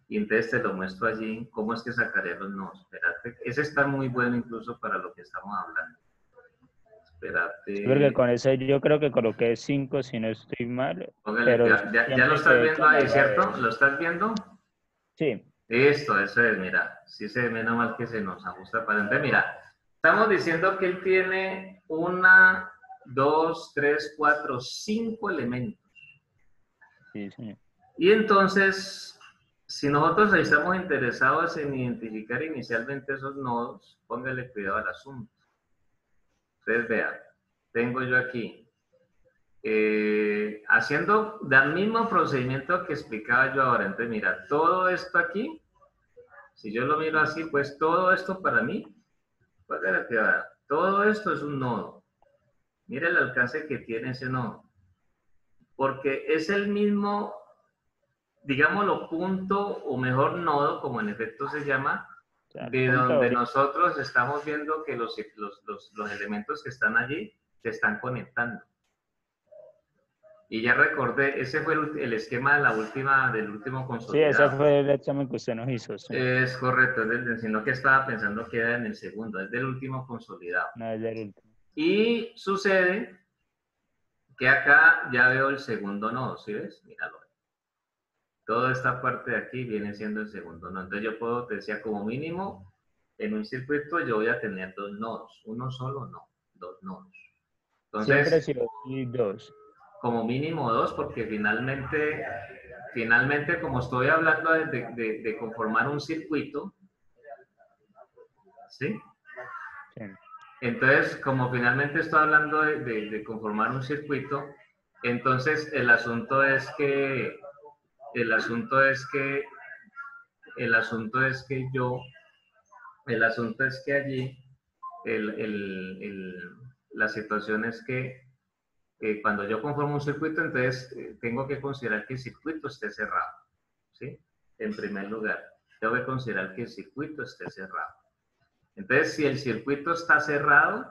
Y entonces te lo muestro allí, cómo es que sacaré los nodos. Espérate, ese está muy bueno incluso para lo que estamos hablando. Porque Espérate. con eso yo creo que coloqué 5 si no estoy mal, Póngale, pero ya lo siempre estás que viendo ahí, llamarla ¿cierto? de... ¿Lo estás viendo? Sí, Esto, eso es, mira. Sí se ve menos mal que se nos ajusta para entender. Mira, estamos diciendo que él tiene una, dos, tres, cuatro, cinco elementos. sí, sí. Y entonces, si nosotros estamos interesados en identificar inicialmente esos nodos, póngale cuidado al asunto. Entonces, vea, tengo yo aquí, haciendo el mismo procedimiento que explicaba yo ahora. Entonces, mira, todo esto aquí, si yo lo miro así, pues todo esto para mí, póngale cuidado, todo esto es un nodo. Mire el alcance que tiene ese nodo. Porque es el mismo, digámoslo, punto o mejor nodo, como en efecto se llama, O sea, el de punto de donde origen. nosotros estamos viendo que los elementos que están allí se están conectando. Y ya recordé, ese fue el esquema de del último Sí, ese consolidado. fue el examen que usted nos hizo, sí. Es correcto, sino que estaba pensando que era en el segundo, es del último consolidado. No es del último. Y sucede que acá ya veo el segundo nodo, ¿sí ves? Míralo. Toda esta parte de aquí viene siendo el segundo nodo. Entonces yo puedo, te decía, como mínimo, en un circuito yo voy a tener dos nodos. Uno solo no, dos nodos. Siempre Entonces, sí o sí 2. como mínimo dos, porque finalmente como estoy hablando de conformar un circuito, ¿sí? Sí. Entonces, como finalmente estoy hablando de conformar un circuito, entonces el asunto es que, el asunto es que yo, el asunto es que allí, el, el, el, la situación es que cuando yo conformo un circuito, entonces tengo que considerar que el circuito esté cerrado, ¿sí? En primer lugar, tengo que considerar que el circuito esté cerrado. Entonces, si el circuito está cerrado,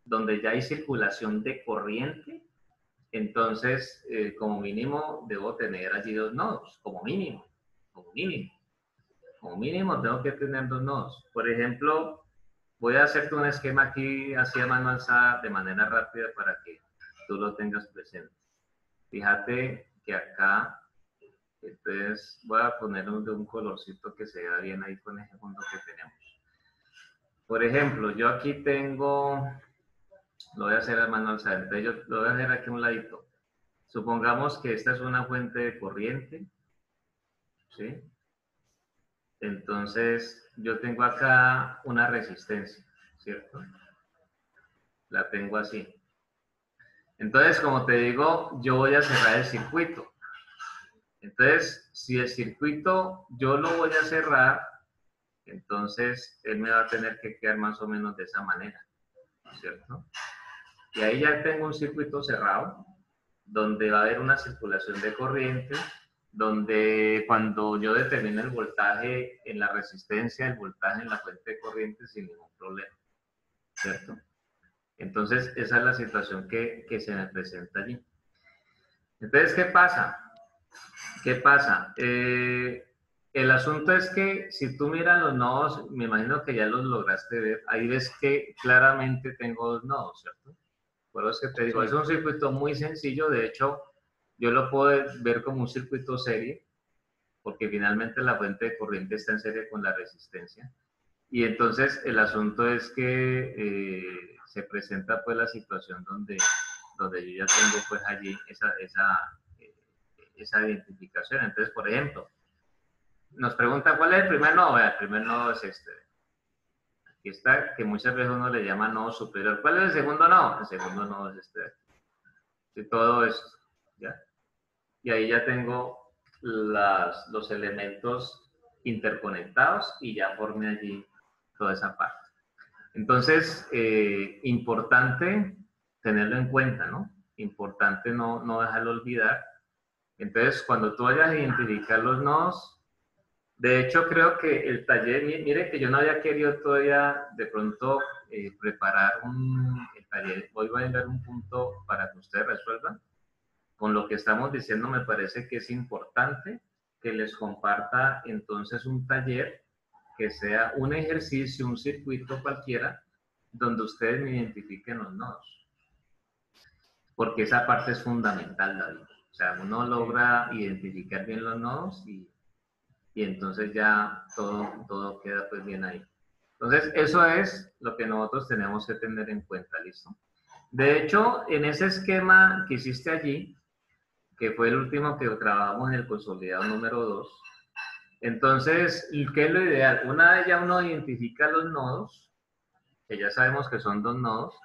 donde ya hay circulación de corriente, entonces, como mínimo, debo tener allí dos nodos, como mínimo, como mínimo. Como mínimo, tengo que tener dos nodos. Por ejemplo, voy a hacerte un esquema aquí, así a mano alzada, de manera rápida para que tú lo tengas presente. Fíjate que acá, entonces, voy a poner de un colorcito que se vea bien ahí con ese fondo que tenemos. Por ejemplo, yo aquí tengo, lo voy a hacer a mano alzada, entonces yo lo voy a hacer aquí a un ladito. Supongamos que esta es una fuente de corriente, ¿sí? Entonces, yo tengo acá una resistencia, ¿cierto? La tengo así. Entonces, como te digo, yo voy a cerrar el circuito. Entonces, si el circuito yo lo voy a cerrar, entonces él me va a tener que quedar más o menos de esa manera, ¿cierto? Y ahí ya tengo un circuito cerrado, donde va a haber una circulación de corriente, donde cuando yo determino el voltaje en la resistencia, el voltaje en la fuente de corriente sin ningún problema, ¿cierto? Entonces, esa es la situación que se me presenta allí. Entonces, ¿qué pasa? ¿Qué pasa? El asunto es que si tú miras los nodos, me imagino que ya los lograste ver, ahí ves que claramente tengo dos nodos, ¿cierto? Por eso es que te digo, es Sí. un circuito muy sencillo, de hecho, yo lo puedo ver como un circuito serie, porque finalmente la fuente de corriente está en serie con la resistencia. Y entonces el asunto es que se presenta pues la situación donde yo ya tengo pues allí esa identificación. Entonces, por ejemplo, nos pregunta cuál es el primer nodo. El primer nodo es este. Aquí está, que muchas veces uno le llama nodo superior. ¿Cuál es el segundo nodo? El segundo nodo es este de aquí. Y todo esto, ¿ya? Y ahí ya tengo los elementos interconectados y ya formé allí toda esa parte. Entonces, importante tenerlo en cuenta, ¿no? Importante no dejarlo olvidar. Entonces, cuando tú vayas a identificar los nodos, de hecho creo que el taller, mire que yo no había querido todavía de pronto preparar el taller, hoy voy a dar un punto para que ustedes resuelvan. Con lo que estamos diciendo me parece que es importante que les comparta entonces un taller que sea un ejercicio, un circuito cualquiera, donde ustedes me identifiquen los nodos. Porque esa parte es fundamental, David. O sea, uno logra identificar bien los nodos y entonces ya todo queda pues bien ahí. Entonces, eso es lo que nosotros tenemos que tener en cuenta, ¿listo? De hecho, en ese esquema que hiciste allí, que fue el último que trabajamos en el consolidado número 2, entonces, ¿qué es lo ideal? Una vez ya uno identifica los nodos, que ya sabemos que son 2 nodos,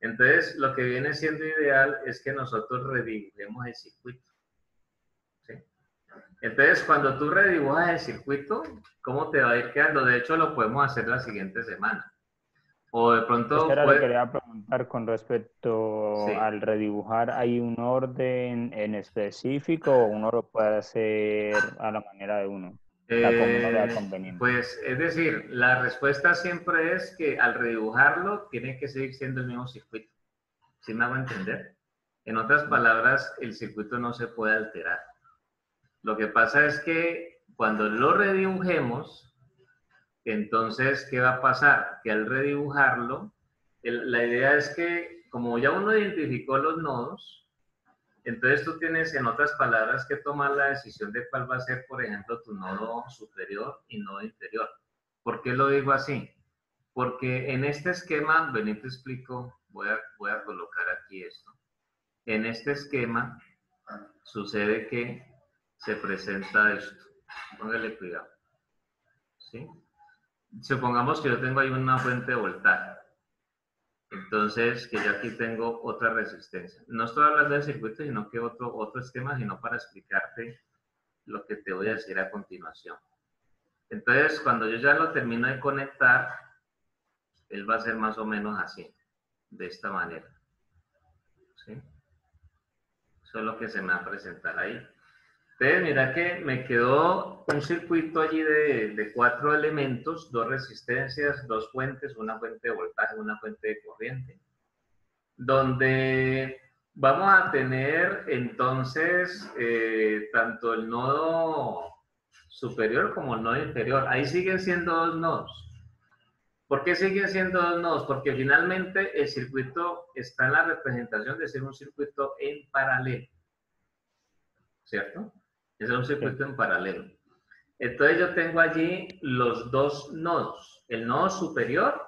entonces lo que viene siendo ideal es que nosotros redibujemos el circuito. ¿Sí? Entonces, cuando tú redibujas el circuito, ¿cómo te va a ir quedando? De hecho, lo podemos hacer la siguiente semana. O de Eso pronto era lo que quería preguntar con respecto sí. al redibujar. ¿Hay un orden en específico o uno lo puede hacer a la manera de uno? O sea, como uno vea conveniente. Pues es decir, la respuesta siempre es que al redibujarlo tiene que seguir siendo el mismo circuito. ¿Sí me hago entender? En otras palabras, el circuito no se puede alterar. Lo que pasa es que cuando lo redibujemos, entonces, ¿qué va a pasar? Que al redibujarlo, la idea es que como ya uno identificó los nodos, entonces tú tienes, en otras palabras, que tomar la decisión de cuál va a ser, por ejemplo, tu nodo superior y nodo inferior. ¿Por qué lo digo así? Porque en este esquema, ven y te explico, voy a colocar aquí esto. En este esquema sucede que se presenta esto. Póngale cuidado. ¿Sí? Supongamos que yo tengo ahí una fuente de voltaje. Entonces, que yo aquí tengo otra resistencia. No estoy hablando del circuito, sino que otro esquema, sino para explicarte lo que te voy a decir a continuación. Entonces, cuando yo ya lo termino de conectar, él va a ser más o menos así, de esta manera. ¿Sí? Eso es lo que se me va a presentar ahí. Entonces, mira que me quedó un circuito allí de 4 elementos, 2 resistencias, 2 fuentes, una fuente de voltaje, una fuente de corriente, donde vamos a tener entonces tanto el nodo superior como el nodo inferior. Ahí siguen siendo 2 nodos. ¿Por qué siguen siendo 2 nodos? Porque finalmente el circuito está en la representación de ser un circuito en paralelo, ¿cierto? Es un circuito en paralelo. Entonces yo tengo allí los 2 nodos. El nodo superior,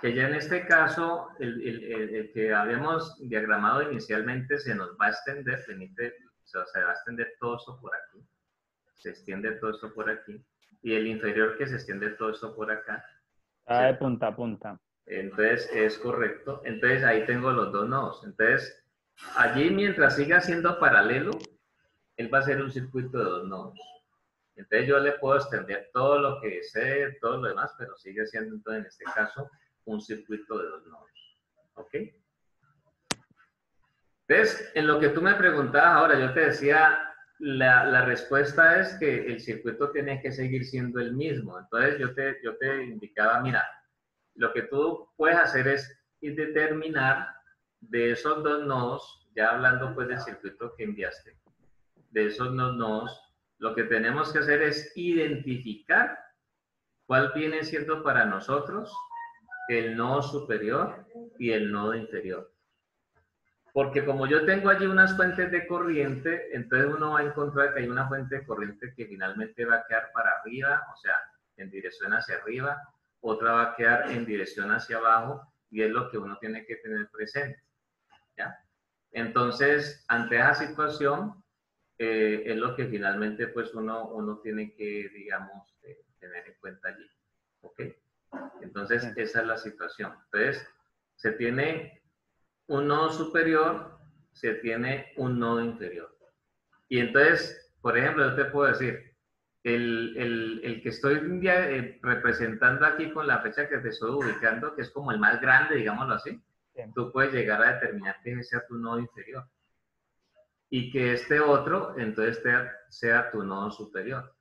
que ya en este caso, el que habíamos diagramado inicialmente se nos va a extender, se va a extender todo esto por aquí. Se extiende todo esto por aquí. Y el inferior que se extiende todo esto por acá. Ah, de punta a punta. Entonces es correcto. Entonces ahí tengo los 2 nodos. Entonces, allí mientras siga siendo paralelo, él va a ser un circuito de 2 nodos. Entonces yo le puedo extender todo lo que sé, todo lo demás, pero sigue siendo entonces en este caso un circuito de 2 nodos. ¿Ok? Entonces, en lo que tú me preguntabas ahora, yo te decía, la respuesta es que el circuito tiene que seguir siendo el mismo. Entonces yo te indicaba, mira, lo que tú puedes hacer es determinar de esos 2 nodos, ya hablando pues del circuito que enviaste, de esos 2 nodos, lo que tenemos que hacer es identificar cuál viene siendo para nosotros el nodo superior y el nodo inferior. Porque como yo tengo allí unas fuentes de corriente, entonces uno va a encontrar que hay una fuente de corriente que finalmente va a quedar para arriba, o sea, en dirección hacia arriba, otra va a quedar en dirección hacia abajo, y es lo que uno tiene que tener presente. ¿Ya? Entonces, ante esa situación, es lo que finalmente pues uno tiene que, digamos, tener en cuenta allí. ¿Ok? Entonces, esa es la situación. Entonces, se tiene un nodo superior, se tiene un nodo inferior. Y entonces, por ejemplo, yo te puedo decir, el que estoy representando aquí con la fecha que te estoy ubicando, que es como el más grande, digámoslo así, tú puedes llegar a determinar que ese sea tu nodo inferior. Y que este otro, entonces, sea tu nodo superior.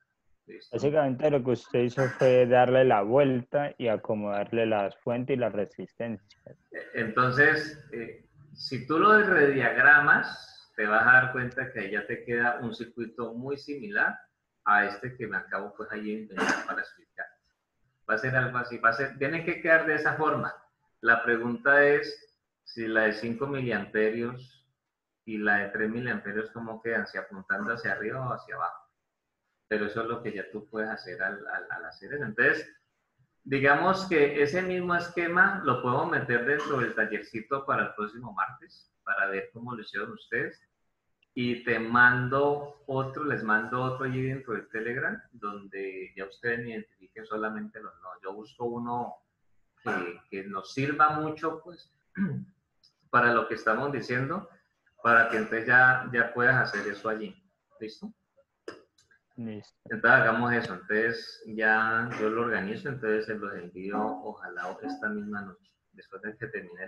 ¿Listo? Básicamente lo que usted hizo fue darle la vuelta y acomodarle las fuentes y las resistencias. Entonces, si tú lo rediagramas, te vas a dar cuenta que ahí ya te queda un circuito muy similar a este que me acabo pues ahí de inventar para explicar. Va a ser algo así, tiene que quedar de esa forma. La pregunta es si la de 5 miliamperios y la de 3 miliamperios, ¿cómo quedan? ¿Si apuntando hacia arriba o hacia abajo? Pero eso es lo que ya tú puedes hacer al hacer eso. Entonces, digamos que ese mismo esquema lo podemos meter dentro del tallercito para el próximo martes, para ver cómo lo hicieron ustedes. Y te mando otro, les mando otro allí dentro del Telegram, donde ya ustedes identifiquen solamente los nodos. Yo busco uno que nos sirva mucho, pues, para lo que estamos diciendo, para que entonces ya puedas hacer eso allí. ¿Listo? Listo. Entonces hagamos eso. Entonces ya yo lo organizo, entonces se los envío, ojalá esta misma noche, después de que termine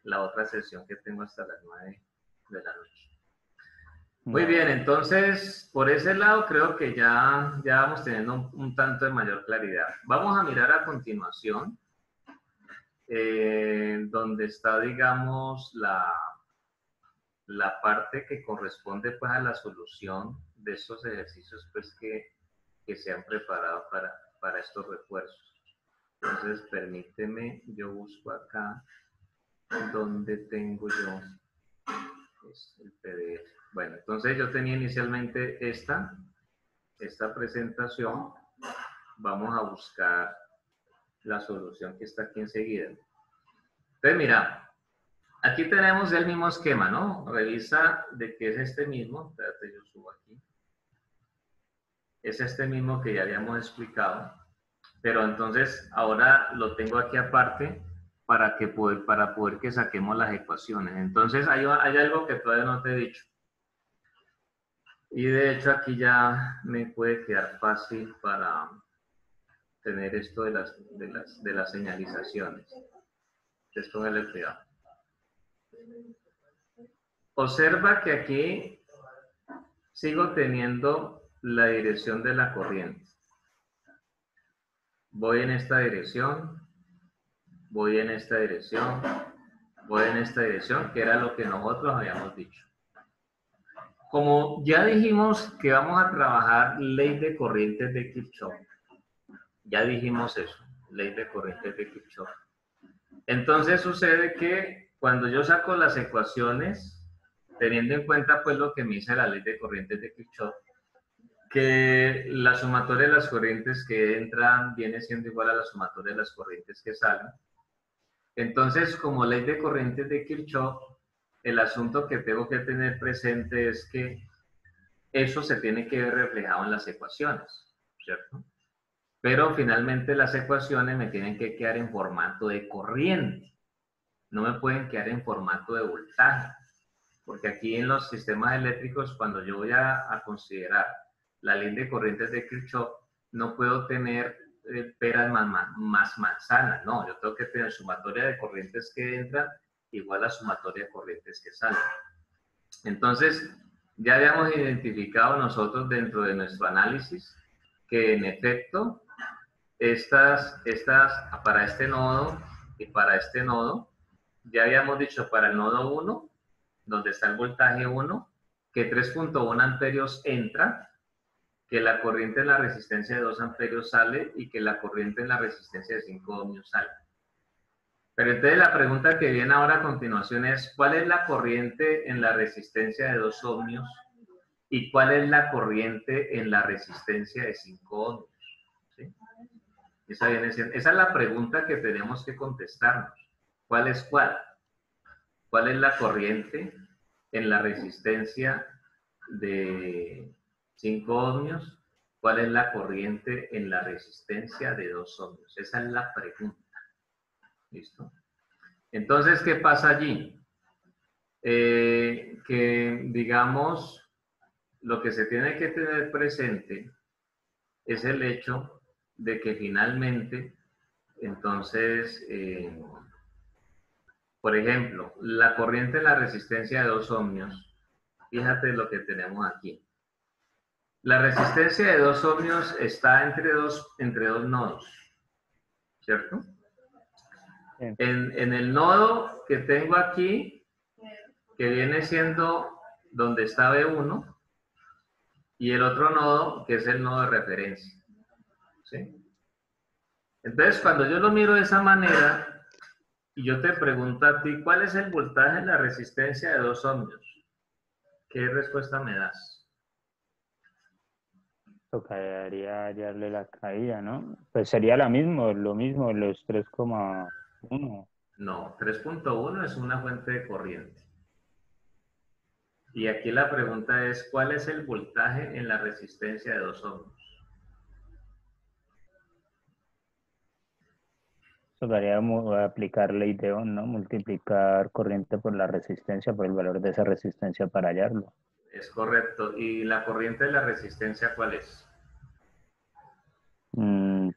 la otra sesión que tengo hasta las 9 de la noche. Muy bien, entonces por ese lado creo que ya vamos teniendo un tanto de mayor claridad. Vamos a mirar a continuación donde está, digamos, la parte que corresponde pues a la solución de estos ejercicios pues que se han preparado para estos refuerzos. Entonces permíteme, yo busco acá donde tengo yo el PDF. Bueno, entonces yo tenía inicialmente esta presentación. Vamos a buscar la solución que está aquí enseguida. Entonces, mira, aquí tenemos el mismo esquema, ¿no? Revisa de que es este mismo. Espérate, yo subo aquí. Es este mismo que ya habíamos explicado. Pero entonces, ahora lo tengo aquí aparte para poder que saquemos las ecuaciones. Entonces, hay algo que todavía no te he dicho. Y de hecho aquí ya me puede quedar fácil para tener esto de las señalizaciones. Entonces póngale cuidado. Observa que aquí sigo teniendo la dirección de la corriente. Voy en esta dirección, voy en esta dirección, voy en esta dirección, que era lo que nosotros habíamos dicho. Como ya dijimos que vamos a trabajar ley de corrientes de Kirchhoff, ya dijimos eso, ley de corrientes de Kirchhoff. Entonces sucede que cuando yo saco las ecuaciones, teniendo en cuenta pues lo que me dice la ley de corrientes de Kirchhoff, que la sumatoria de las corrientes que entran viene siendo igual a la sumatoria de las corrientes que salen. Entonces, como ley de corrientes de Kirchhoff, el asunto que tengo que tener presente es que eso se tiene que ver reflejado en las ecuaciones, ¿cierto? Pero finalmente las ecuaciones me tienen que quedar en formato de corriente, no me pueden quedar en formato de voltaje, porque aquí en los sistemas eléctricos, cuando yo voy a considerar la ley de corrientes de Kirchhoff, no puedo tener peras más manzanas, no, yo tengo que tener sumatoria de corrientes que entran igual a sumatoria de corrientes que salen. Entonces, ya habíamos identificado nosotros dentro de nuestro análisis que en efecto para este nodo y para este nodo, ya habíamos dicho para el nodo 1, donde está el voltaje 1, que 3.1 amperios entra, que la corriente en la resistencia de 2 amperios sale y que la corriente en la resistencia de 5 ohmios sale. Pero entonces la pregunta que viene ahora a continuación es, ¿cuál es la corriente en la resistencia de 2 ohmios y cuál es la corriente en la resistencia de 5 ohmios? ¿Sí? Esa es la pregunta que tenemos que contestarnos. ¿Cuál es cuál? ¿Cuál es la corriente en la resistencia de 5 ohmios? ¿Cuál es la corriente en la resistencia de 2 ohmios? Esa es la pregunta. ¿Listo? Entonces, ¿qué pasa allí? Que, digamos, lo que se tiene que tener presente es el hecho de que finalmente, entonces, por ejemplo, la corriente en la resistencia de 2 ohmios, fíjate lo que tenemos aquí. La resistencia de 2 ohmios está entre dos nodos, ¿cierto? Sí. En el nodo que tengo aquí, que viene siendo donde está B1, y el otro nodo, que es el nodo de referencia. ¿Sí? Entonces, cuando yo lo miro de esa manera, Y yo te pregunto a ti, ¿cuál es el voltaje en la resistencia de 2 ohmios? ¿Qué respuesta me das? Tocaría hallarle la caída, ¿no? Pues sería lo mismo, los 3,1. No, 3.1 es una fuente de corriente. Y aquí la pregunta es, ¿cuál es el voltaje en la resistencia de 2 ohmios? Tocaría aplicar ley de Ohm, ¿no? Multiplicar corriente por la resistencia, por el valor de esa resistencia para hallarlo. Es correcto. ¿Y la corriente de la resistencia cuál es?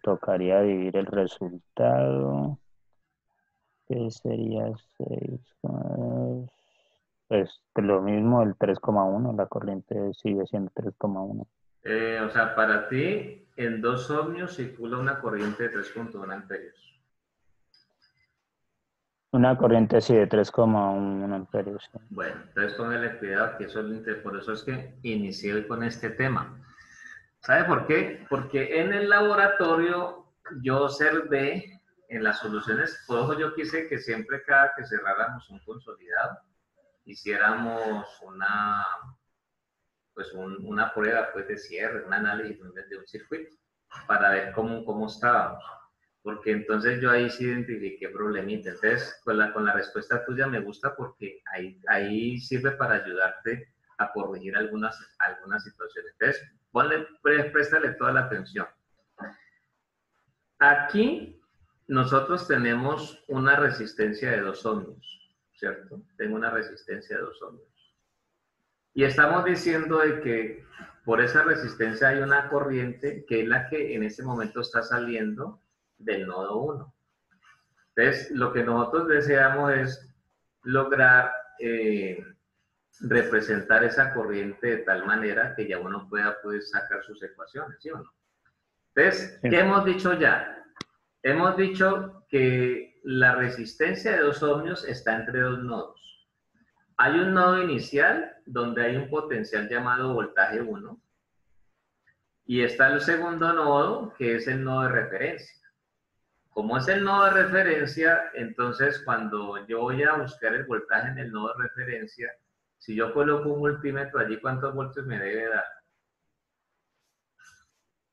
Tocaría dividir el resultado, que sería 6. Pues lo mismo, el 3,1, la corriente sigue siendo 3,1. O sea, para ti, en 2 ohmios circula una corriente de 3.1 amperios. Una corriente sí de 3,1 amperios. Sí. Bueno, entonces póngale cuidado, que eso es por eso es que inicié con este tema. ¿Sabe por qué? Porque en el laboratorio yo observé en las soluciones, por eso yo quise que siempre cada que cerráramos un consolidado, hiciéramos una prueba pues, de cierre, un análisis de un circuito, para ver cómo estábamos. Porque entonces yo ahí sí identifiqué problemita. Entonces, con la respuesta tuya me gusta porque ahí sirve para ayudarte a corregir algunas situaciones. Entonces, préstale toda la atención. Aquí nosotros tenemos una resistencia de 2 ohmios, ¿cierto? Tengo una resistencia de 2 ohmios. Y estamos diciendo de que por esa resistencia hay una corriente que es la que en este momento está saliendo del nodo 1. Entonces, lo que nosotros deseamos es lograr representar esa corriente de tal manera que ya uno pueda pues, sacar sus ecuaciones, ¿sí o no? Entonces, Sí. ¿qué hemos dicho ya? Hemos dicho que la resistencia de 2 ohmios está entre 2 nodos. Hay un nodo inicial donde hay un potencial llamado voltaje 1 y está el segundo nodo que es el nodo de referencia. Como es el nodo de referencia, entonces cuando yo voy a buscar el voltaje en el nodo de referencia, si yo coloco un multímetro allí, ¿cuántos voltios me debe dar?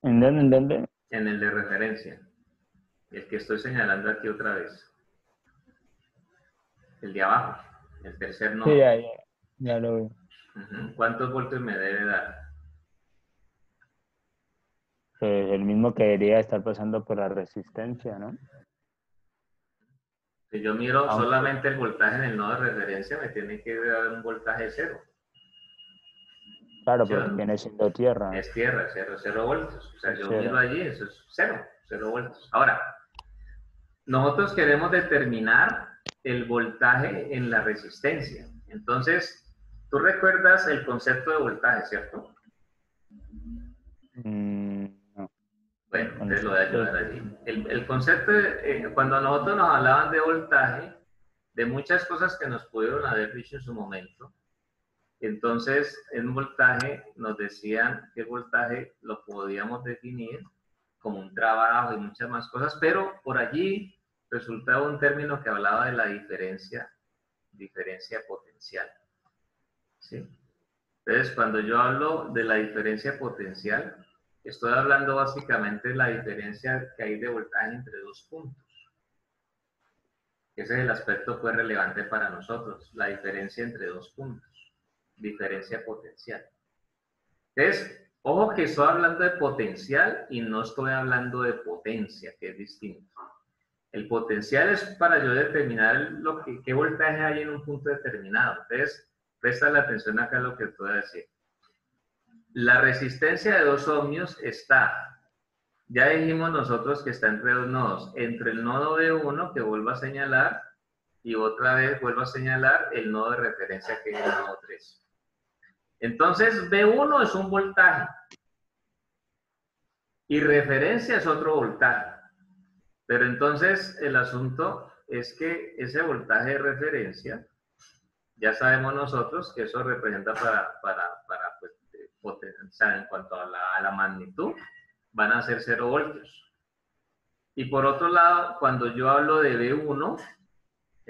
¿En dónde? ¿En dónde? En el de referencia. El que estoy señalando aquí otra vez. El de abajo, el tercer Sí, nodo. ya lo veo. ¿Cuántos voltios me debe dar? Pues el mismo que debería estar pasando por la resistencia, ¿no? Si yo miro Aunque, solamente el voltaje en el nodo de referencia, me tiene que dar un voltaje cero. claro, ¿Sí? porque viene siendo tierra. Es tierra, cero voltios. O sea, Es yo miro cero. allí, eso es cero voltios. Ahora, nosotros queremos determinar el voltaje en la resistencia. Entonces, tú recuerdas el concepto de voltaje, ¿cierto? No. Bueno, El entonces lo voy a concepto ayudar allí. El concepto, cuando a nosotros nos hablaban de voltaje, de muchas cosas que nos pudieron haber dicho en su momento, entonces en voltaje nos decían que el voltaje lo podíamos definir como un trabajo y muchas más cosas, pero por allí resultaba un término que hablaba de la diferencia potencial. ¿Sí? Entonces, cuando yo hablo de la diferencia potencial, estoy hablando básicamente de la diferencia que hay de voltaje entre dos puntos. Ese es el aspecto pues, relevante para nosotros, la diferencia entre dos puntos, diferencia potencial. Entonces, ojo que estoy hablando de potencial y no estoy hablando de potencia, que es distinto. El potencial es para yo determinar qué voltaje hay en un punto determinado. Entonces, presta la atención acá a lo que te voy a decir. La resistencia de 2 ohmios está, ya dijimos nosotros que está entre dos nodos, entre el nodo B1 que vuelvo a señalar y otra vez vuelvo a señalar el nodo de referencia que es el nodo 3. Entonces, B1 es un voltaje y referencia es otro voltaje. Pero entonces el asunto es que ese voltaje de referencia, ya sabemos nosotros que eso representa pues, potencial en cuanto a la magnitud, van a ser 0 voltios. Y por otro lado, cuando yo hablo de B1,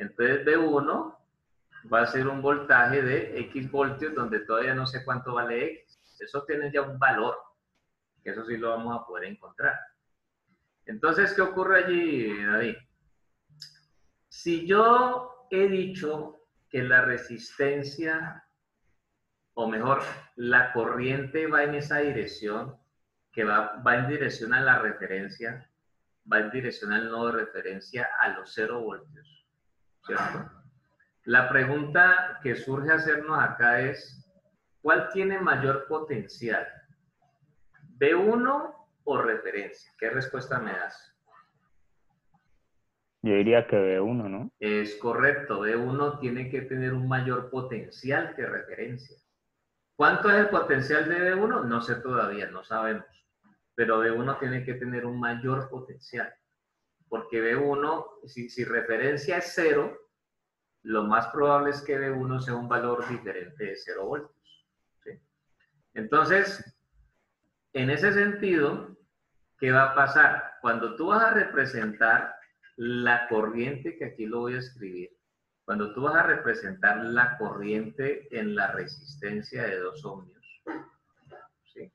Entonces V1 va a ser un voltaje de X voltios donde todavía no sé cuánto vale X. Eso tiene ya un valor, que eso sí lo vamos a poder encontrar. Entonces, ¿qué ocurre allí, David? Si yo he dicho que la resistencia, o mejor, la corriente va en esa dirección, que va en dirección a la referencia, va en dirección al nodo de referencia a los 0 voltios, ¿cierto? La pregunta que surge hacernos acá es, ¿cuál tiene mayor potencial? ¿V1 o referencia? ¿Qué respuesta me das? Yo diría que V1, ¿no? Es correcto, V1 tiene que tener un mayor potencial que referencia. ¿Cuánto es el potencial de V1? No sé todavía, no sabemos. Pero V1 tiene que tener un mayor potencial. Porque V1, si referencia es 0, lo más probable es que V1 sea un valor diferente de 0 voltios. ¿Sí? Entonces, en ese sentido, ¿qué va a pasar? Cuando tú vas a representar la corriente, que aquí lo voy a escribir, cuando tú vas a representar la corriente en la resistencia de 2 ohmios, ¿sí?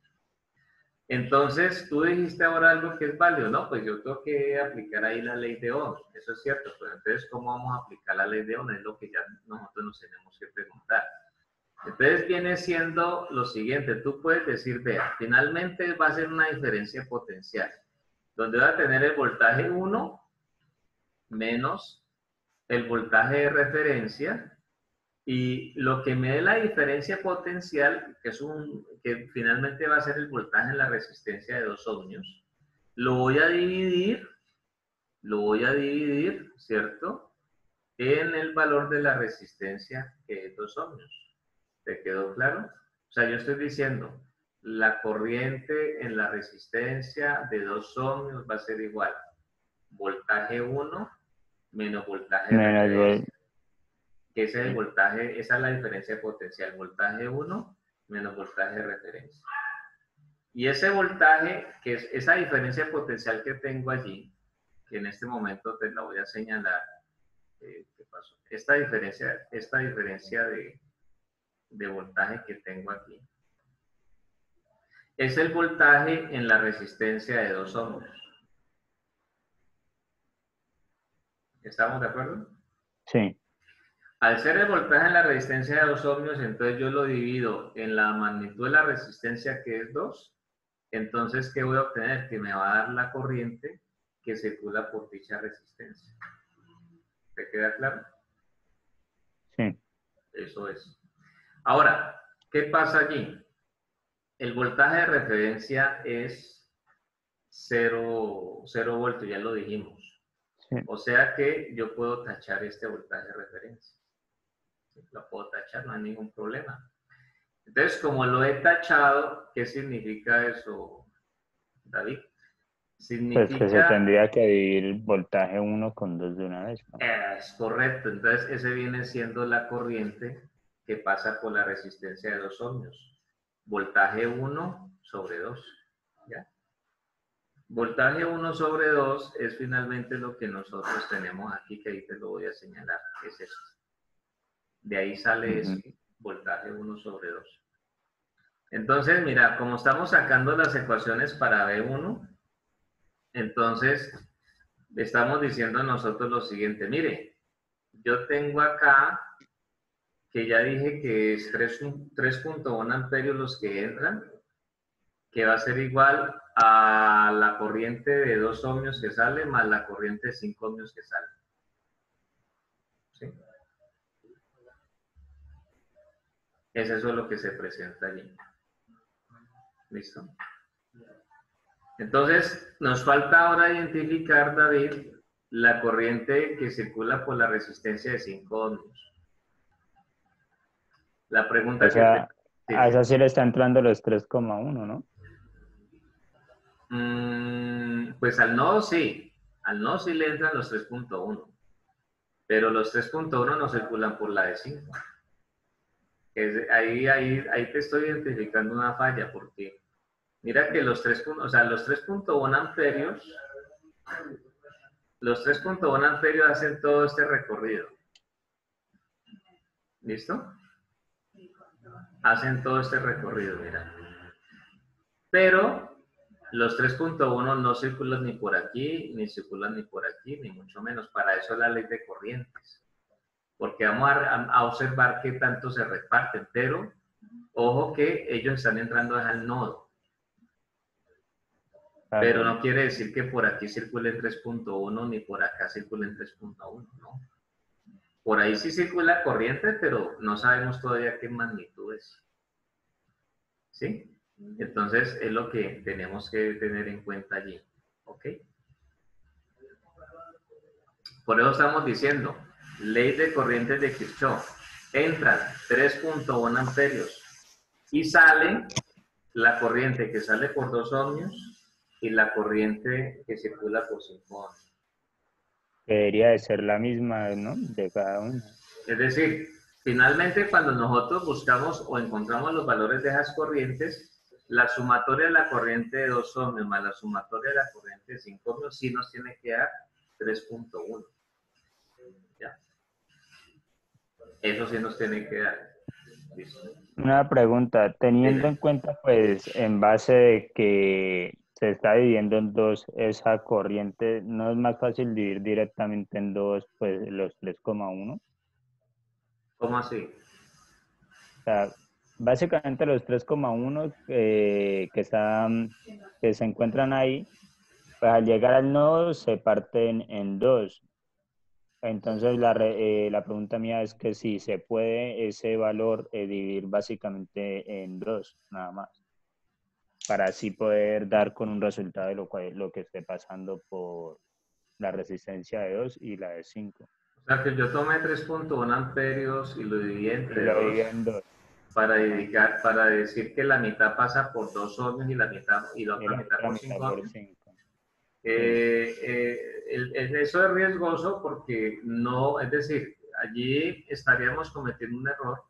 Entonces, tú dijiste ahora algo que es válido, ¿no? Pues yo tengo que aplicar ahí la ley de Ohm, eso es cierto, pero entonces, ¿cómo vamos a aplicar la ley de Ohm? Es lo que ya nosotros nos tenemos que preguntar. Entonces, viene siendo lo siguiente, tú puedes decir, vea, finalmente va a ser una diferencia potencial, donde va a tener el voltaje 1 menos el voltaje de referencia, y lo que me dé la diferencia potencial, que finalmente va a ser el voltaje en la resistencia de 2 ohmios, lo voy a dividir, ¿cierto? En el valor de la resistencia, que es 2 ohmios. ¿Te quedó claro? O sea, yo estoy diciendo, la corriente en la resistencia de 2 ohmios va a ser igual voltaje 1 menos voltaje de referencia. Que ese es el voltaje, esa es la diferencia potencial, voltaje 1 menos voltaje de referencia. Y ese voltaje, que es esa diferencia potencial que tengo allí, que en este momento te la voy a señalar, ¿qué pasó? Esta diferencia de voltaje que tengo aquí, es el voltaje en la resistencia de 2 ohmios. ¿Estamos de acuerdo? Sí. Al ser el voltaje en la resistencia de 2 ohmios, entonces yo lo divido en la magnitud de la resistencia, que es 2. Entonces, ¿qué voy a obtener? Que me va a dar la corriente que circula por dicha resistencia. ¿Te queda claro? Sí. Eso es. Ahora, ¿qué pasa allí? El voltaje de referencia es 0 voltios, ya lo dijimos. Sí. O sea que yo puedo tachar este voltaje de referencia. Lo puedo tachar, no hay ningún problema. Entonces, como lo he tachado, ¿qué significa eso, David? Pues que se Significa... tendría que dividir voltaje 1 con 2 de una vez, ¿no? Es correcto. Entonces, ese viene siendo la corriente que pasa por la resistencia de 2 ohmios. Voltaje 1 sobre 2. ¿Ya? Voltaje 1 sobre 2 es finalmente lo que nosotros tenemos aquí, que ahí te lo voy a señalar, que es esto. De ahí sale eso, voltaje 1 sobre 2. Entonces, mira, como estamos sacando las ecuaciones para V1, entonces estamos diciendo nosotros lo siguiente. Mire, yo tengo acá, que ya dije que es 3.1 amperios los que entran, que va a ser igual a la corriente de 2 ohmios que sale más la corriente de 5 ohmios que sale. ¿Sí? Es eso lo que se presenta allí. ¿Listo? Entonces, nos falta ahora identificar, David, la corriente que circula por la resistencia de 5 ohmios. La pregunta que te... A esa sí le está entrando los 3,1, ¿no? Pues al nodo sí. Al nodo sí le entran los 3.1. Pero los 3.1 no circulan por la de 5. Ahí te estoy identificando una falla, porque mira que los 3.1 amperios, hacen todo este recorrido. ¿Listo? Hacen todo este recorrido, mira. Pero los 3.1 no circulan ni por aquí, ni circulan ni por aquí, ni mucho menos. Para eso es la ley de corrientes. Porque vamos a observar qué tanto se reparten. Pero, ojo que ellos están entrando al nodo. Pero no quiere decir que por aquí circulen 3.1 ni por acá circulen 3.1, ¿no? Por ahí sí circula corriente, pero no sabemos todavía qué magnitud es. ¿Sí? Entonces es lo que tenemos que tener en cuenta allí. ¿Ok? Por eso estamos diciendo, ley de corrientes de Kirchhoff. Entran 3.1 amperios y sale la corriente que sale por 2 ohmios y la corriente que circula por 5 ohmios. Debería de ser la misma, ¿no? De cada uno. Es decir, finalmente cuando nosotros buscamos o encontramos los valores de esas corrientes, la sumatoria de la corriente de 2 ohmios más la sumatoria de la corriente de 5 ohmios sí nos tiene que dar 3.1. ¿Ya? Eso sí nos tiene que dar. ¿Listo? Una pregunta, teniendo en cuenta, pues, en base de que se está dividiendo en dos esa corriente, ¿no es más fácil dividir directamente en dos, pues, los 3,1? ¿Cómo así? O sea, básicamente los 3,1 que se encuentran ahí, pues al llegar al nodo se parten en dos. Entonces la pregunta mía es que si se puede ese valor dividir básicamente en dos, nada más, para así poder dar con un resultado de lo que esté pasando por la resistencia de 2 y la de 5. O sea que yo tomé 3.1 amperios y lo dividí entre Y lo 2 dividí en dos. para decir que la mitad pasa por 2 ohmios y la Y otra la mitad otra por mitad 5 por ohmios. 5. Sí. Eso es riesgoso porque no, es decir, allí estaríamos cometiendo un error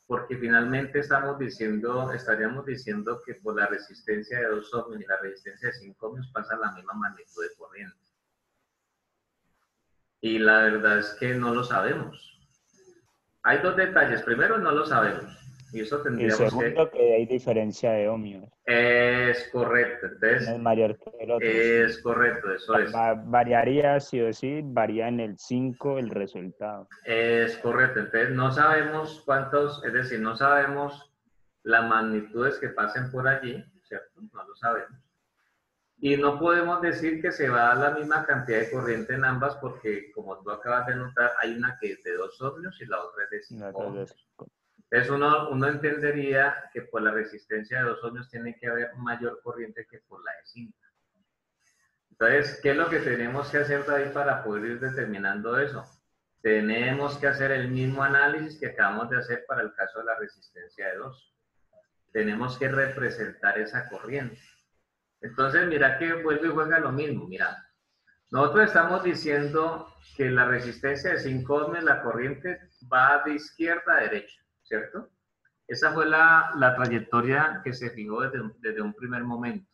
porque finalmente estaríamos diciendo que por la resistencia de 2 ohmios y la resistencia de 5 ohmios pasa la misma magnitud de corriente. Y la verdad es que no lo sabemos. Hay dos detalles. Primero, no lo sabemos. Y eso Y tendríamos segundo, que... que hay diferencia de ohmios. Es correcto. Uno Entonces, es mayor que el otro, es sí. correcto, eso es. Variaría, sí o sí, varía en el 5 el resultado. Es correcto. Entonces, no sabemos cuántos, es decir, no sabemos las magnitudes que pasen por allí, ¿cierto? No lo sabemos. Y no podemos decir que se va a la misma cantidad de corriente en ambas porque, como tú acabas de notar, hay una que es de 2 ohmios y la otra es de 5 ohmios. Entonces uno entendería que por la resistencia de 2 ohmios tiene que haber mayor corriente que por la de 5. Entonces, ¿qué es lo que tenemos que hacer, David, para poder ir determinando eso? Tenemos que hacer el mismo análisis que acabamos de hacer para el caso de la resistencia de 2. Tenemos que representar esa corriente. Entonces, mira que vuelve y juega lo mismo. Mira, nosotros estamos diciendo que la resistencia de 5 ohmios, la corriente va de izquierda a derecha, ¿cierto? Esa fue la trayectoria que se fijó desde un primer momento.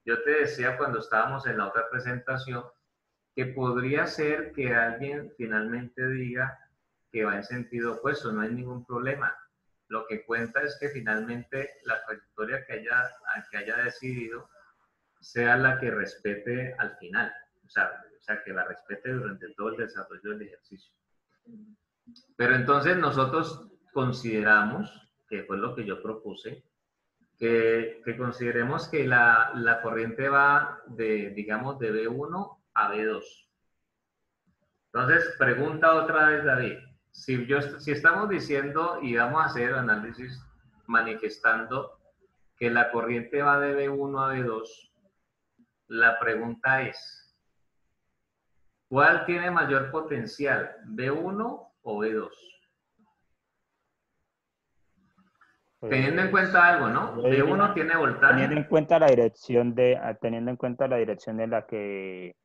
Yo te decía cuando estábamos en la otra presentación que podría ser que alguien finalmente diga que va en sentido opuesto, no hay ningún problema. Lo que cuenta es que finalmente la trayectoria que haya decidido sea la que respete al final, o sea, que la respete durante todo el desarrollo del ejercicio. Pero entonces nosotros consideramos, que fue lo que yo propuse, que consideremos que la corriente va digamos, de B1 a B2. Entonces, pregunta otra vez, David. Si estamos diciendo y vamos a hacer el análisis manifestando que la corriente va de B1 a B2, la pregunta es, ¿cuál tiene mayor potencial, B1 o B2? Teniendo en Pues, cuenta algo, ¿no? yo B1 diría, tiene voltaje. teniendo en cuenta la dirección de la que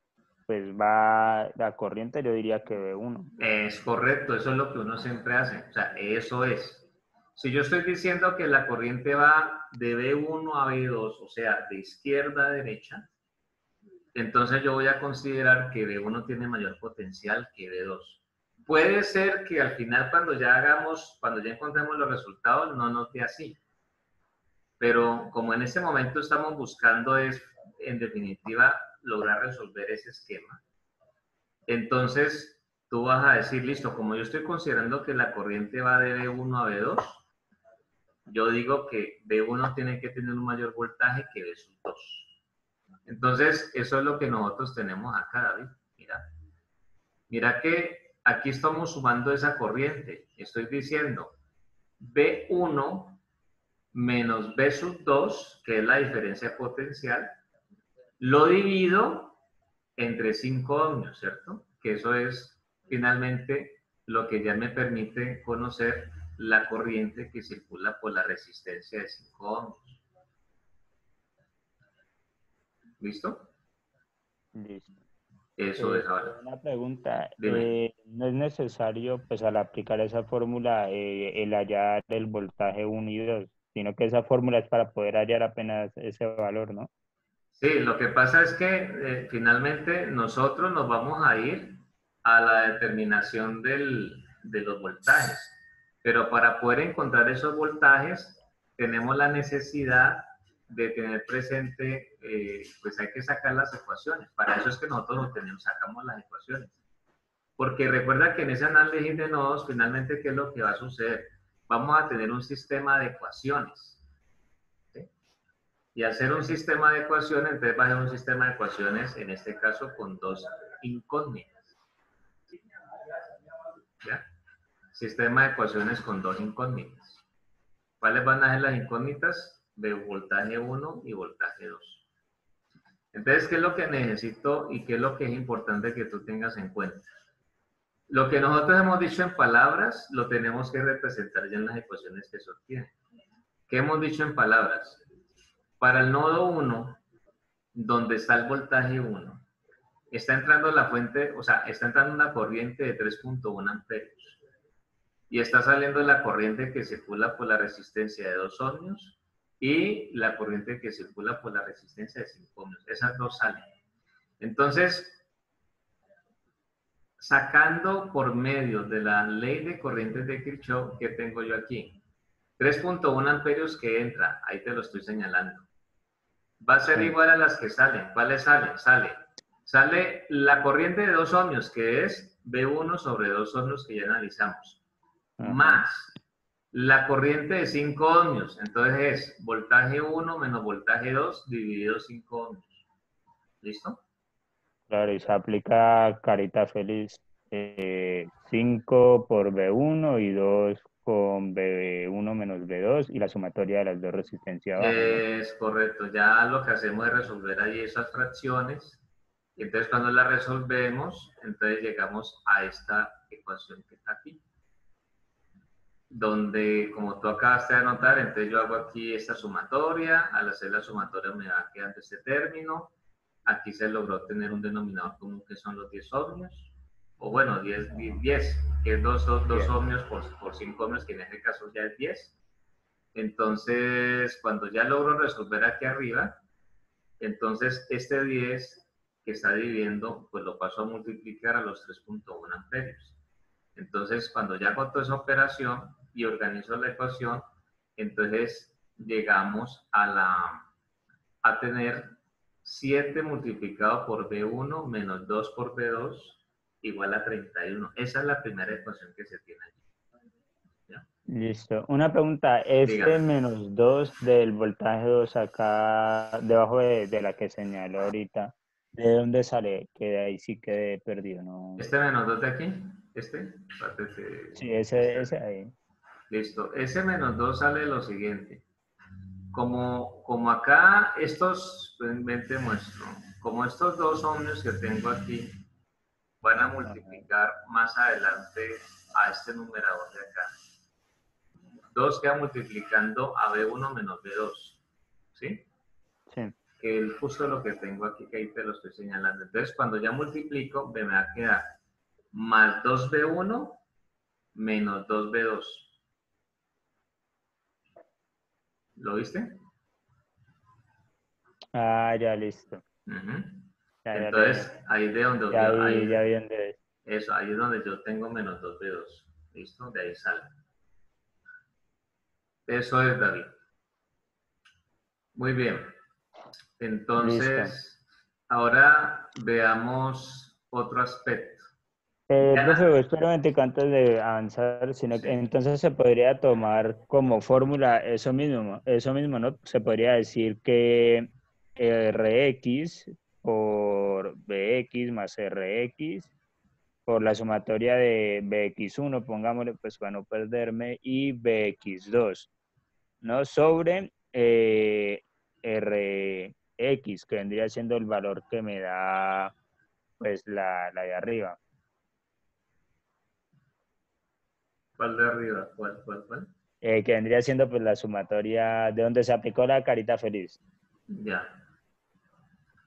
pues va la corriente, yo diría que B1. Es correcto, eso es lo que uno siempre hace. O sea, eso es. Si yo estoy diciendo que la corriente va de B1 a B2, o sea, de izquierda a derecha, entonces yo voy a considerar que B1 tiene mayor potencial que B2. Puede ser que al final cuando ya encontremos los resultados, no nos dé así. Pero como en ese momento estamos buscando es, en definitiva, lograr resolver ese esquema, entonces tú vas a decir, listo, como yo estoy considerando que la corriente va de B1 a B2, yo digo que B1 tiene que tener un mayor voltaje que B2. Entonces, eso es lo que nosotros tenemos acá, David. Mira que aquí estamos sumando esa corriente. Estoy diciendo B1 menos B2, que es la diferencia potencial, lo divido entre 5 ohmios, ¿cierto? Que eso es finalmente lo que ya me permite conocer la corriente que circula por la resistencia de 5 ohmios. ¿Listo? Listo. Eso es ahora. Una pregunta, Dime. ¿no es necesario, pues al aplicar esa fórmula, el hallar el voltaje 1 y 2, sino que esa fórmula es para poder hallar apenas ese valor, ¿no? Sí, lo que pasa es que finalmente nosotros nos vamos a ir a la determinación de los voltajes, pero para poder encontrar esos voltajes tenemos la necesidad de tener presente, pues hay que sacar las ecuaciones. Para eso es que nosotros obtenemos, sacamos las ecuaciones. Porque recuerda que en ese análisis de nodos, finalmente, ¿qué es lo que va a suceder? Vamos a tener un sistema de ecuaciones. ¿Sí? Y hacer un sistema de ecuaciones, entonces va a ser un sistema de ecuaciones, en este caso, con dos incógnitas. ¿Ya? Sistema de ecuaciones con dos incógnitas. ¿Cuáles van a ser las incógnitas? De voltaje 1 y voltaje 2. Entonces, ¿qué es lo que necesito y qué es lo que es importante que tú tengas en cuenta? Lo que nosotros hemos dicho en palabras, lo tenemos que representar ya en las ecuaciones que se obtienen. ¿Qué hemos dicho en palabras? Para el nodo 1, donde está el voltaje 1, está entrando la fuente, o sea, está entrando una corriente de 3.1 amperios. Y está saliendo la corriente que circula por la resistencia de 2 ohmios y la corriente que circula por la resistencia de 5 ohmios. Esas dos salen. Entonces, sacando por medio de la ley de corrientes de Kirchhoff, ¿qué tengo yo aquí? 3.1 amperios que entra, ahí te lo estoy señalando. Va a ser igual a las que salen. ¿Cuáles salen? Sale la corriente de 2 ohmios, que es B1 sobre 2 ohmios que ya analizamos, más la corriente de 5 ohmios. Entonces es voltaje 1 menos voltaje 2 dividido 5 ohmios. ¿Listo? Claro, y se aplica carita feliz 5 por B1 y 2 con B1 menos B2 y la sumatoria de las dos resistencias abajo, ¿no? Es correcto. Ya lo que hacemos es resolver ahí esas fracciones. Y entonces cuando las resolvemos, entonces llegamos a esta ecuación que está aquí. Donde, como tú acabaste de anotar, entonces yo hago aquí esta sumatoria. Al hacer la sumatoria me va quedando este término. Aquí se logró tener un denominador común que son los 10 ohmios. O bueno, 10 que es 2 ohmios por 5 ohmios, que en este caso ya es 10. Entonces, cuando ya logro resolver aquí arriba, entonces este 10 que está dividiendo, pues lo paso a multiplicar a los 3.1 amperios. Entonces, cuando ya hago toda esa operación y organizo la ecuación, entonces llegamos a tener 7 multiplicado por B1 menos 2 por B2 igual a 31. Esa es la primera ecuación que se tiene allí. ¿Ya? Listo. Una pregunta, este Dígame. menos 2 del voltaje 2 acá, debajo de la que señaló ahorita, ¿de dónde sale? Que de ahí sí quedé perdido, ¿no? Este menos 2 de aquí, Sí, este. ese ahí. Listo. Ese menos 2 sale lo siguiente. Como acá estos, pues, te muestro, como estos 2 ohmios que tengo aquí van a Ajá. multiplicar más adelante a este numerador de acá. 2 queda multiplicando a B1 menos B2, ¿sí? Sí. Que es justo lo que tengo aquí, que ahí te lo estoy señalando. Entonces, cuando ya multiplico, me va a quedar más 2B1 menos 2B2. ¿Lo viste? Ah, ya listo. Uh -huh. Ya, Entonces, ahí de donde ya ahí, vi dónde es. Eso, ahí es donde yo tengo menos 2B2. ¿Listo? De ahí sale. Eso es, David. Muy bien. Listo. Entonces, ahora veamos otro aspecto. Profe, espera un momentico antes de avanzar, sino que Sí. entonces se podría tomar como fórmula eso mismo, ¿no? Se podría decir que Rx por Bx más Rx por la sumatoria de Bx1, pongámosle, pues para no perderme, y Bx2, ¿no? Sobre Rx, que vendría siendo el valor que me da, pues, la de arriba. ¿Cuál de arriba? ¿Cuál? Que vendría siendo pues la sumatoria de donde se aplicó la carita feliz. Ya.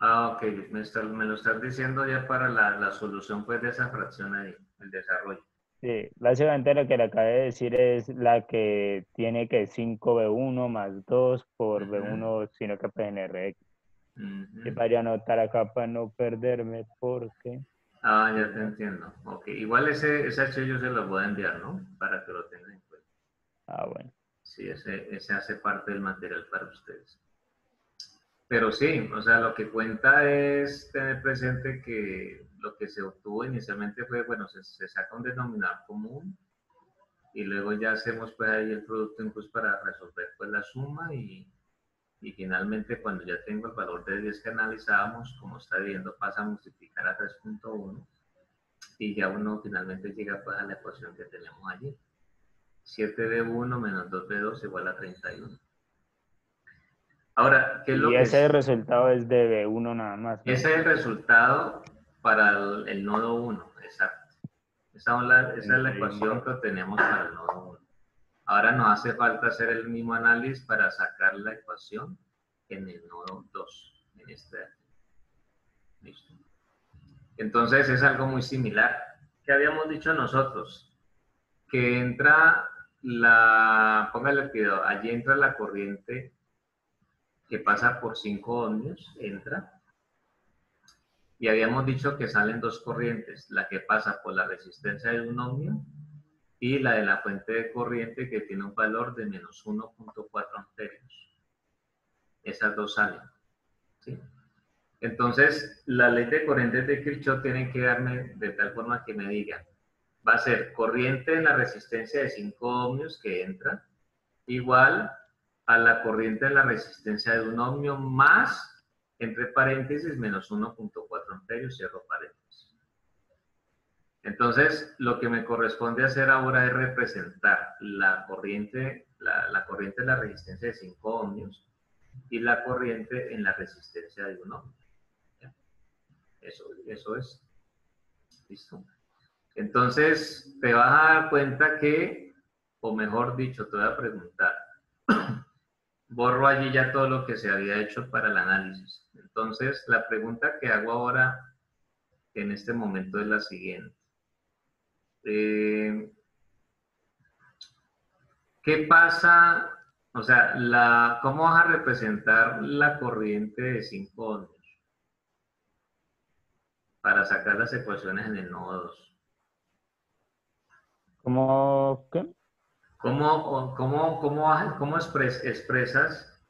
Ok, me lo estás diciendo ya para la solución pues de esa fracción ahí, el desarrollo. Sí, básicamente lo que le acabé de decir es la que tiene que 5B1 más 2 por Ujú, B1, sino que PNRX. Y ujú. para anotar acá para no perderme, porque... Ah, ya te entiendo. Ok, igual ese H yo se lo voy a enviar, ¿no? Para que lo tengan en cuenta. Ah, bueno. Sí, ese hace parte del material para ustedes. Pero sí, o sea, lo que cuenta es tener presente que lo que se obtuvo inicialmente fue, bueno, se saca un denominador común y luego ya hacemos pues ahí el producto incluso para resolver pues la suma y finalmente cuando ya tengo el valor de 10 que analizábamos, como está viendo, pasa a multiplicar a 3.1 y ya uno finalmente llega pues a la ecuación que tenemos allí. 7B1 menos 2B2 igual a 31. Ahora, ¿qué es Y lo que ese es? resultado es de B1 nada más, ¿no? Ese es el resultado para el nodo 1, exacto. Esa es la ecuación que obtenemos para el nodo 1. Ahora nos hace falta hacer el mismo análisis para sacar la ecuación en el nodo 2, en este de aquí. Listo. Entonces es algo muy similar. ¿Qué habíamos dicho nosotros? Que entra póngale cuidado, allí entra la corriente que pasa por 5 ohmios, entra, y habíamos dicho que salen dos corrientes, la que pasa por la resistencia de 1 ohmio y la de la fuente de corriente que tiene un valor de menos 1.4 amperios. Esas dos salen. ¿Sí? Entonces, la ley de corrientes de Kirchhoff tiene que darme de tal forma que me diga, va a ser corriente en la resistencia de 5 ohmios que entra, igual a la corriente en la resistencia de 1 ohmio más, entre paréntesis, menos 1.4 amperios, cierro paréntesis. Entonces, lo que me corresponde hacer ahora es representar la corriente en la resistencia de 5 ohmios y la corriente en la resistencia de 1 ohmio. Eso es. Listo. Entonces, te vas a dar cuenta que, o mejor dicho, te voy a preguntar, borro allí ya todo lo que se había hecho para el análisis. Entonces, la pregunta que hago ahora, en este momento, es la siguiente. ¿Qué pasa? O sea, ¿cómo vas a representar la corriente de 5 ohmios para sacar las ecuaciones en el nodo 2? ¿Cómo qué? ¿Cómo expresas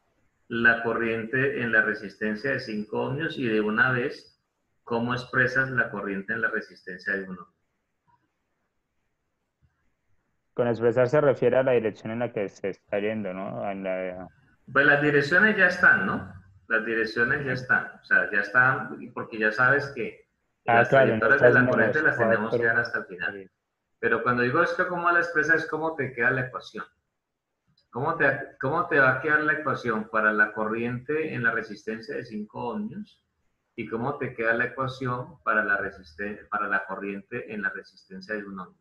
la corriente en la resistencia de 5 ohmios y de una vez, cómo expresas la corriente en la resistencia de 1 ohmio? Con expresar se refiere a la dirección en la que se está yendo, ¿no? Pues las direcciones ya están, ¿no? Las direcciones ya están, o sea, ya están, porque ya sabes que Ah, las claro, en trayectorias de estas la corriente menos las tenemos que dar 4. hasta el final. Pero cuando digo esto, ¿cómo la expresas? Es cómo te queda la ecuación. ¿Cómo te va a quedar la ecuación para la corriente en la resistencia de 5 ohmios? ¿Y cómo te queda la ecuación para la corriente en la resistencia de 1 ohmio?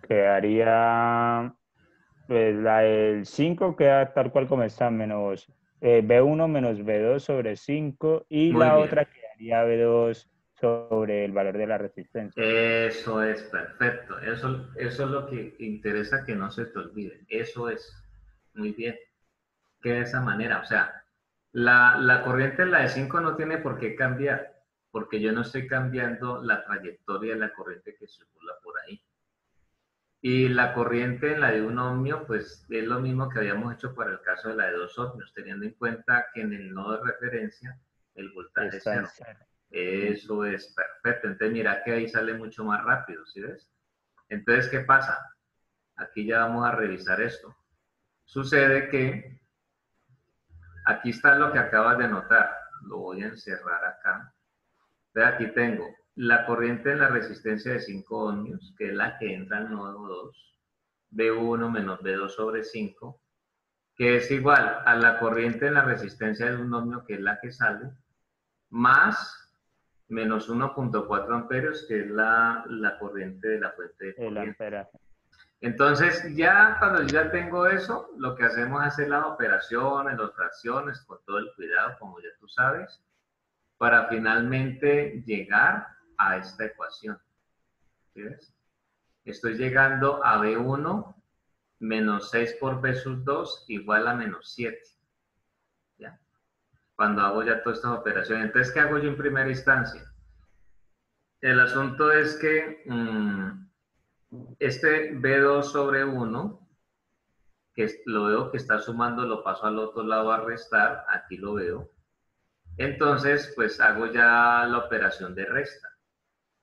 Quedaría, pues la del 5 queda tal cual como está, menos B1 menos B2 sobre 5 y Muy la otra bien. quedaría B2 sobre el valor de la resistencia. Eso es perfecto. Eso es lo que interesa que no se te olvide. Eso es. Muy bien. Que de esa manera, o sea, la corriente, la de 5 no tiene por qué cambiar, porque yo no estoy cambiando la trayectoria de la corriente que circula por ahí. Y la corriente en la de un ohmio, pues es lo mismo que habíamos hecho para el caso de la de 2 ohmios, teniendo en cuenta que en el nodo de referencia el voltaje es Está en cero. cero. Eso es perfecto. Entonces mira que ahí sale mucho más rápido, ¿sí ves? Entonces, ¿qué pasa? Aquí ya vamos a revisar esto. Sucede que aquí está lo que acabas de notar. Lo voy a encerrar acá. Entonces aquí tengo la corriente en la resistencia de 5 ohmios, que es la que entra al nodo 2, B1 menos B2 sobre 5, que es igual a la corriente en la resistencia de 1 ohmio, que es la que sale, más menos 1.4 amperios, que es la corriente de la fuente de El corriente. amperaje. Entonces, ya cuando yo ya tengo eso, lo que hacemos es hacer las operaciones, las fracciones, con todo el cuidado, como ya tú sabes, para finalmente llegar a esta ecuación. ¿Sí ves? Estoy llegando a B1 menos 6 por B sub 2 igual a menos 7. ¿Ya? Cuando hago ya todas estas operaciones. Entonces, ¿qué hago yo en primera instancia? El asunto es que este B2 sobre 1, que lo veo que está sumando, lo paso al otro lado a restar, aquí lo veo. Entonces, pues hago ya la operación de resta.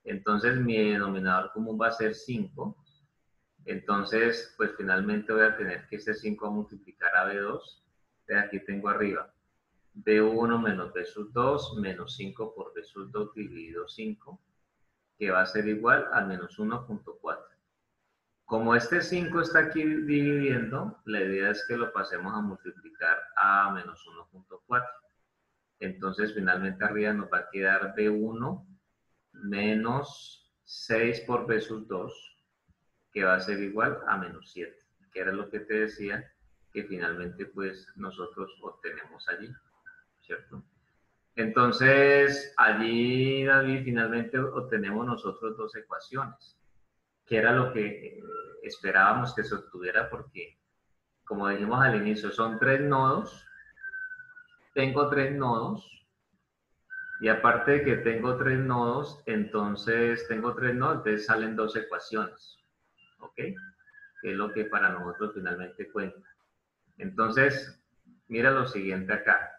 Entonces, mi denominador común va a ser 5. Entonces, pues finalmente voy a tener que ese 5 multiplicar a B2. De aquí tengo arriba B1 menos B sub 2 menos 5 por B sub 2 dividido 5, que va a ser igual a menos 1.4. Como este 5 está aquí dividiendo, la idea es que lo pasemos a multiplicar a menos 1.4. Entonces, finalmente arriba nos va a quedar B1 menos 6 por B sub 2, que va a ser igual a menos 7, que era lo que te decía que finalmente pues nosotros obtenemos allí, ¿cierto? Entonces, allí, David, finalmente obtenemos nosotros dos ecuaciones, que era lo que esperábamos que se obtuviera porque, como dijimos al inicio, son 3 nodos, tengo 3 nodos, y aparte de que tengo 3 nodos, entonces salen dos ecuaciones, ¿ok? Que es lo que para nosotros finalmente cuenta. Entonces, mira lo siguiente acá.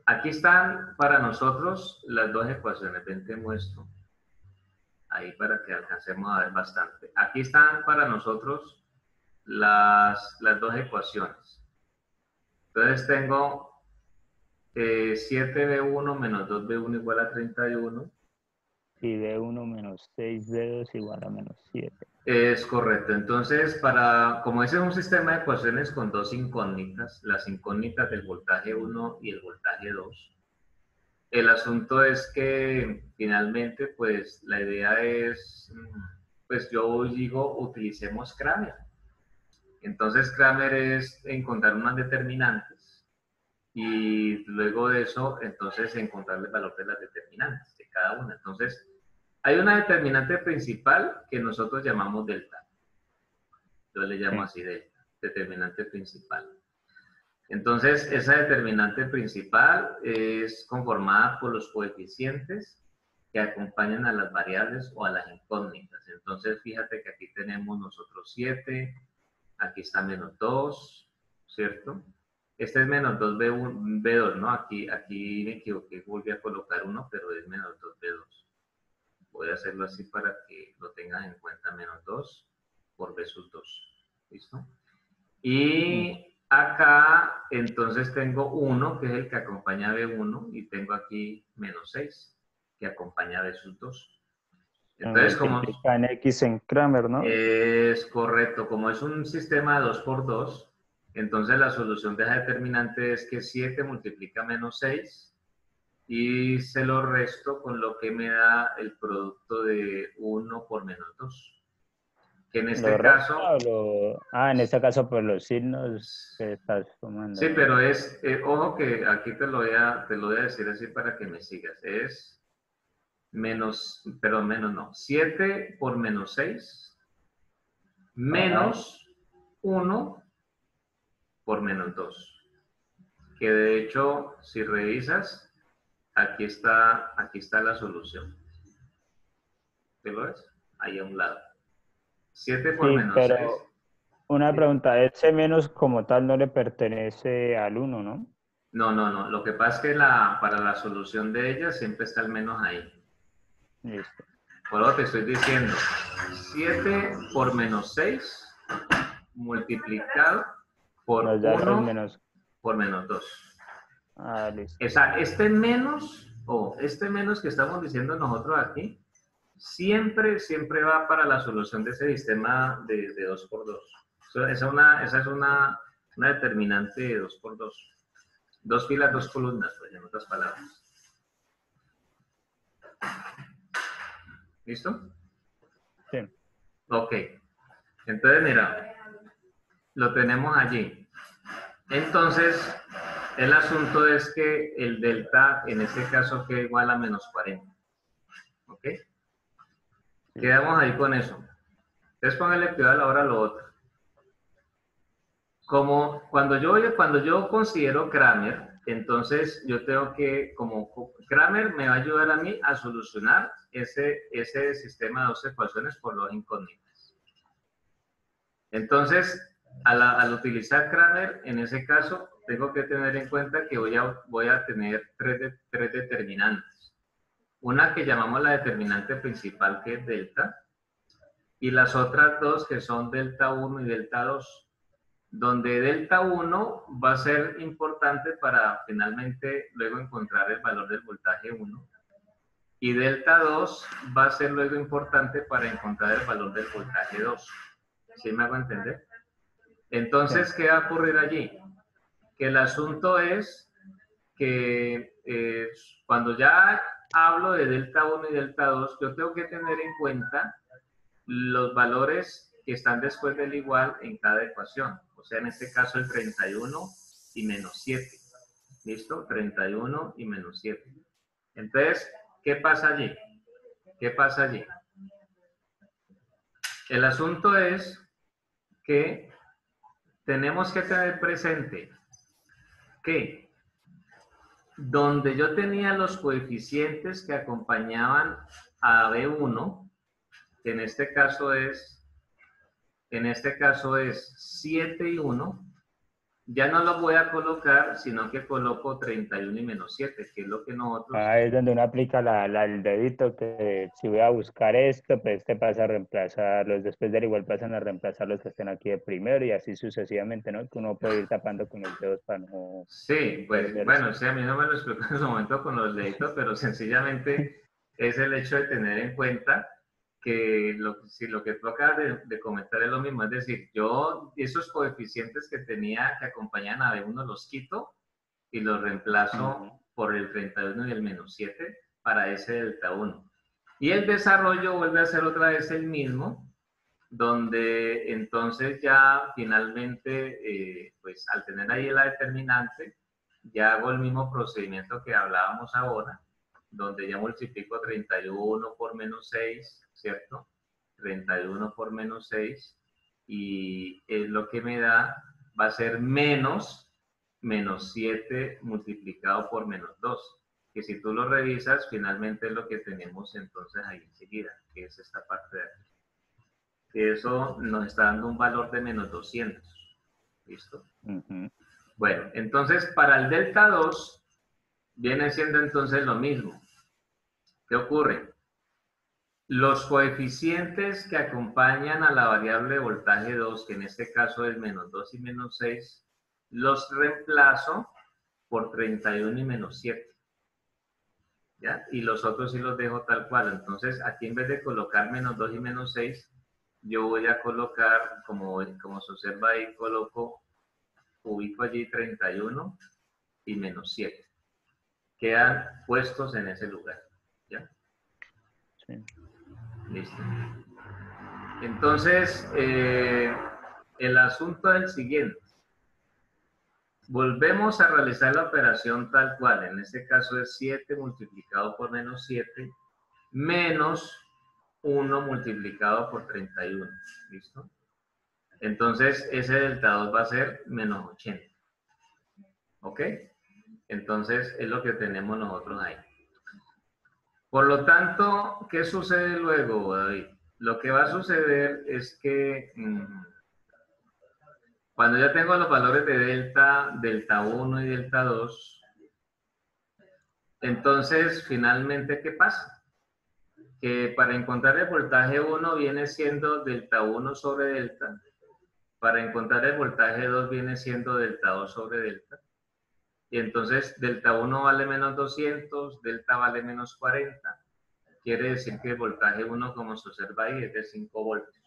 Aquí están para nosotros las dos ecuaciones. Ven, te muestro. Ahí para que alcancemos a ver bastante. Aquí están para nosotros las dos ecuaciones. Entonces tengo 7B1 menos 2B1 igual a 31. Y B1 menos 6B2 igual a menos 7. Es correcto. Entonces, como ese es un sistema de ecuaciones con dos incógnitas, las incógnitas del voltaje 1 y el voltaje 2, el asunto es que finalmente, pues la idea es, pues yo digo, utilicemos Kramer. Entonces, Kramer es encontrar unas determinantes y luego de eso, entonces encontrar el valor de las determinantes de cada una. Entonces, hay una determinante principal que nosotros llamamos delta. Yo le llamo Sí. así delta, determinante principal. Entonces, esa determinante principal es conformada por los coeficientes que acompañan a las variables o a las incógnitas. Entonces, fíjate que aquí tenemos nosotros 7, aquí está menos 2, ¿cierto? Este es menos 2B1, B2, ¿no? Aquí me equivoqué, volví a colocar 1, pero es menos 2B2. Voy a hacerlo así para que lo tengas en cuenta, menos 2 por B sub 2. ¿Listo? Y acá entonces tengo 1, que es el que acompaña a B1, y tengo aquí menos 6, que acompaña a B sub 2. Se Entonces, como multiplica en X en Kramer, ¿no? es correcto, como es un sistema de 2 por 2, entonces la solución de esa determinante es que 7 multiplica menos 6 y se lo resto con lo que me da el producto de 1 por menos 2. Que en ¿Lo este resta caso, o lo...? Ah, en este caso por los signos que estás sí, sumando, ¿no? pero ojo que aquí te lo voy a decir así para que me sigas. Es menos, perdón, menos no, 7 por menos 6 Ajá. menos 1 por menos 2. Que de hecho, si revisas, aquí está la solución. ¿Qué lo ves? Ahí a un lado. 7 por Sí, menos 6. pero una pregunta, ese menos como tal no le pertenece al 1, ¿no? No, no, no. Lo que pasa es que para la solución de ella siempre está el menos ahí. Listo. Por lo que te estoy diciendo, 7 por menos 6 multiplicado por Nos da el 1 menos. por menos 2. Ah, listo. Exacto. Este menos que estamos diciendo nosotros aquí, siempre va para la solución de ese sistema de 2 por 2. Esa es una determinante de 2 por 2. 2 filas, 2 columnas, pues, en otras palabras. ¿Listo? Sí. Ok. Entonces, mira, lo tenemos allí. Entonces, el asunto es que el delta, en este caso, queda igual a menos 40. ¿Ok? Quedamos ahí con eso. Entonces, póngale cuidado ahora a lo otro. Como cuando yo considero Cramer, entonces yo tengo que, como Cramer me va a ayudar a mí a solucionar ese sistema de 2 ecuaciones por los incógnitas. Entonces, al utilizar Cramer, en ese caso, tengo que tener en cuenta que voy a tener tres determinantes. Una que llamamos la determinante principal, que es delta, y las otras dos que son delta 1 y delta 2. Donde delta 1 va a ser importante para finalmente luego encontrar el valor del voltaje 1. Y delta 2 va a ser luego importante para encontrar el valor del voltaje 2. ¿Sí me hago entender? Entonces, ¿qué va a ocurrir allí? Que el asunto es que cuando ya hablo de delta 1 y delta 2, yo tengo que tener en cuenta los valores que están después del igual en cada ecuación. O sea, en este caso el 31 y menos 7. ¿Listo? 31 y menos 7. Entonces, ¿qué pasa allí? ¿Qué pasa allí? El asunto es que tenemos que tener presente que donde yo tenía los coeficientes que acompañaban a B1, que en este caso es 7 y 1, ya no lo voy a colocar, sino que coloco 31 y menos 7, que es lo que nosotros... Ahí es donde uno aplica el dedito, que si voy a buscar esto, pues este pasa a reemplazarlos, después del igual pasan a reemplazar los que estén aquí de primero y así sucesivamente, ¿no? Que uno puede ir tapando con los dedos para no Sí, pues perderse. bueno, sí, a mí no me lo explicó en su momento con los deditos, pero sencillamente es el hecho de tener en cuenta que si lo que tú acabas de comentar es lo mismo, es decir, yo esos coeficientes que tenía que acompañan a B1 los quito y los reemplazo por el 31 y el menos 7 para ese delta 1. Y el desarrollo vuelve a ser otra vez el mismo, donde entonces ya finalmente, pues al tener ahí la determinante, ya hago el mismo procedimiento que hablábamos ahora, donde ya multiplico 31 por menos 6, ¿cierto? 31 por menos 6, y lo que me da va a ser menos 7 multiplicado por menos 2, que si tú lo revisas, finalmente es lo que tenemos entonces ahí enseguida, que es esta parte de aquí. Que eso nos está dando un valor de menos 200. ¿Listo? Bueno, entonces para el delta 2 viene siendo entonces lo mismo. ¿Qué ocurre? Los coeficientes que acompañan a la variable de voltaje 2, que en este caso es menos 2 y menos 6, los reemplazo por 31 y menos 7. ¿Ya? Y los otros sí los dejo tal cual. Entonces, aquí en vez de colocar menos 2 y menos 6, yo voy a colocar, como se observa ahí, ubico allí 31 y menos 7. Quedan puestos en ese lugar. ¿Ya? Sí. Listo. Entonces, el asunto es el siguiente. Volvemos a realizar la operación tal cual. En este caso es 7 multiplicado por menos 7 menos 1 multiplicado por 31. ¿Listo? Entonces, ese delta 2 va a ser menos 80. ¿Ok? Entonces, es lo que tenemos nosotros ahí. Por lo tanto, ¿qué sucede luego, David? Lo que va a suceder es que cuando ya tengo los valores de delta 1 y delta 2, entonces, finalmente, ¿qué pasa? Que para encontrar el voltaje 1 viene siendo delta 1 sobre delta. Para encontrar el voltaje 2 viene siendo delta 2 sobre delta. Y entonces delta 1 vale menos 200, delta vale menos 40. Quiere decir que el voltaje 1, como se observa ahí, es de 5 voltios.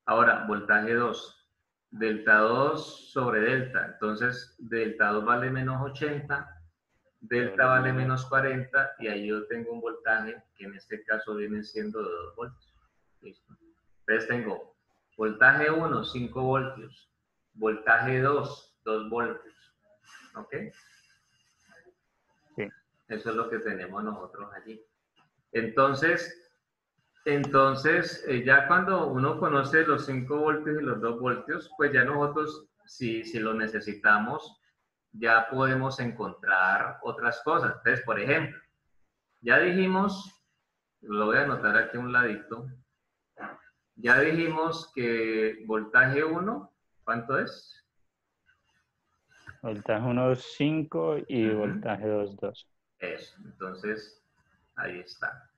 Ahora, voltaje 2. Delta 2 sobre delta. Entonces, delta 2 vale menos 80, delta vale menos 40, y ahí yo tengo un voltaje que en este caso viene siendo de 2 voltios. ¿Listo? Entonces tengo voltaje 1, 5 voltios. Voltaje 2, 2 voltios. ¿Ok? Sí. Eso es lo que tenemos nosotros allí. Entonces ya cuando uno conoce los 5 voltios y los 2 voltios, pues ya nosotros, si lo necesitamos, ya podemos encontrar otras cosas. Entonces, por ejemplo, ya dijimos, lo voy a anotar aquí a un ladito, ya dijimos que voltaje 1, ¿cuánto es? Voltaje 1, 5 y voltaje 2, 2. Eso, entonces, ahí está.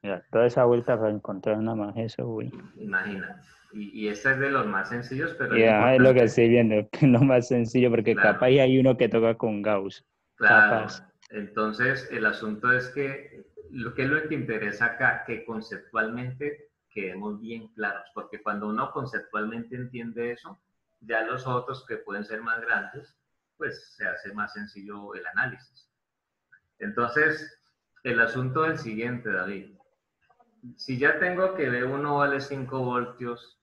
Mira, toda esa vuelta para encontrar una más eso, uy. Imagínate. Y este es de los más sencillos, pero Y es ajá, es lo que importante. estoy viendo, que no más sencillo, porque Claro. capaz hay uno que toca con Gauss. Claro. Capaz. Entonces, el asunto es que ¿qué es lo que interesa acá? Que conceptualmente quedemos bien claros, porque cuando uno conceptualmente entiende eso, ya los otros que pueden ser más grandes, pues se hace más sencillo el análisis. Entonces, el asunto es el siguiente, David. Si ya tengo que B1 vale 5 voltios,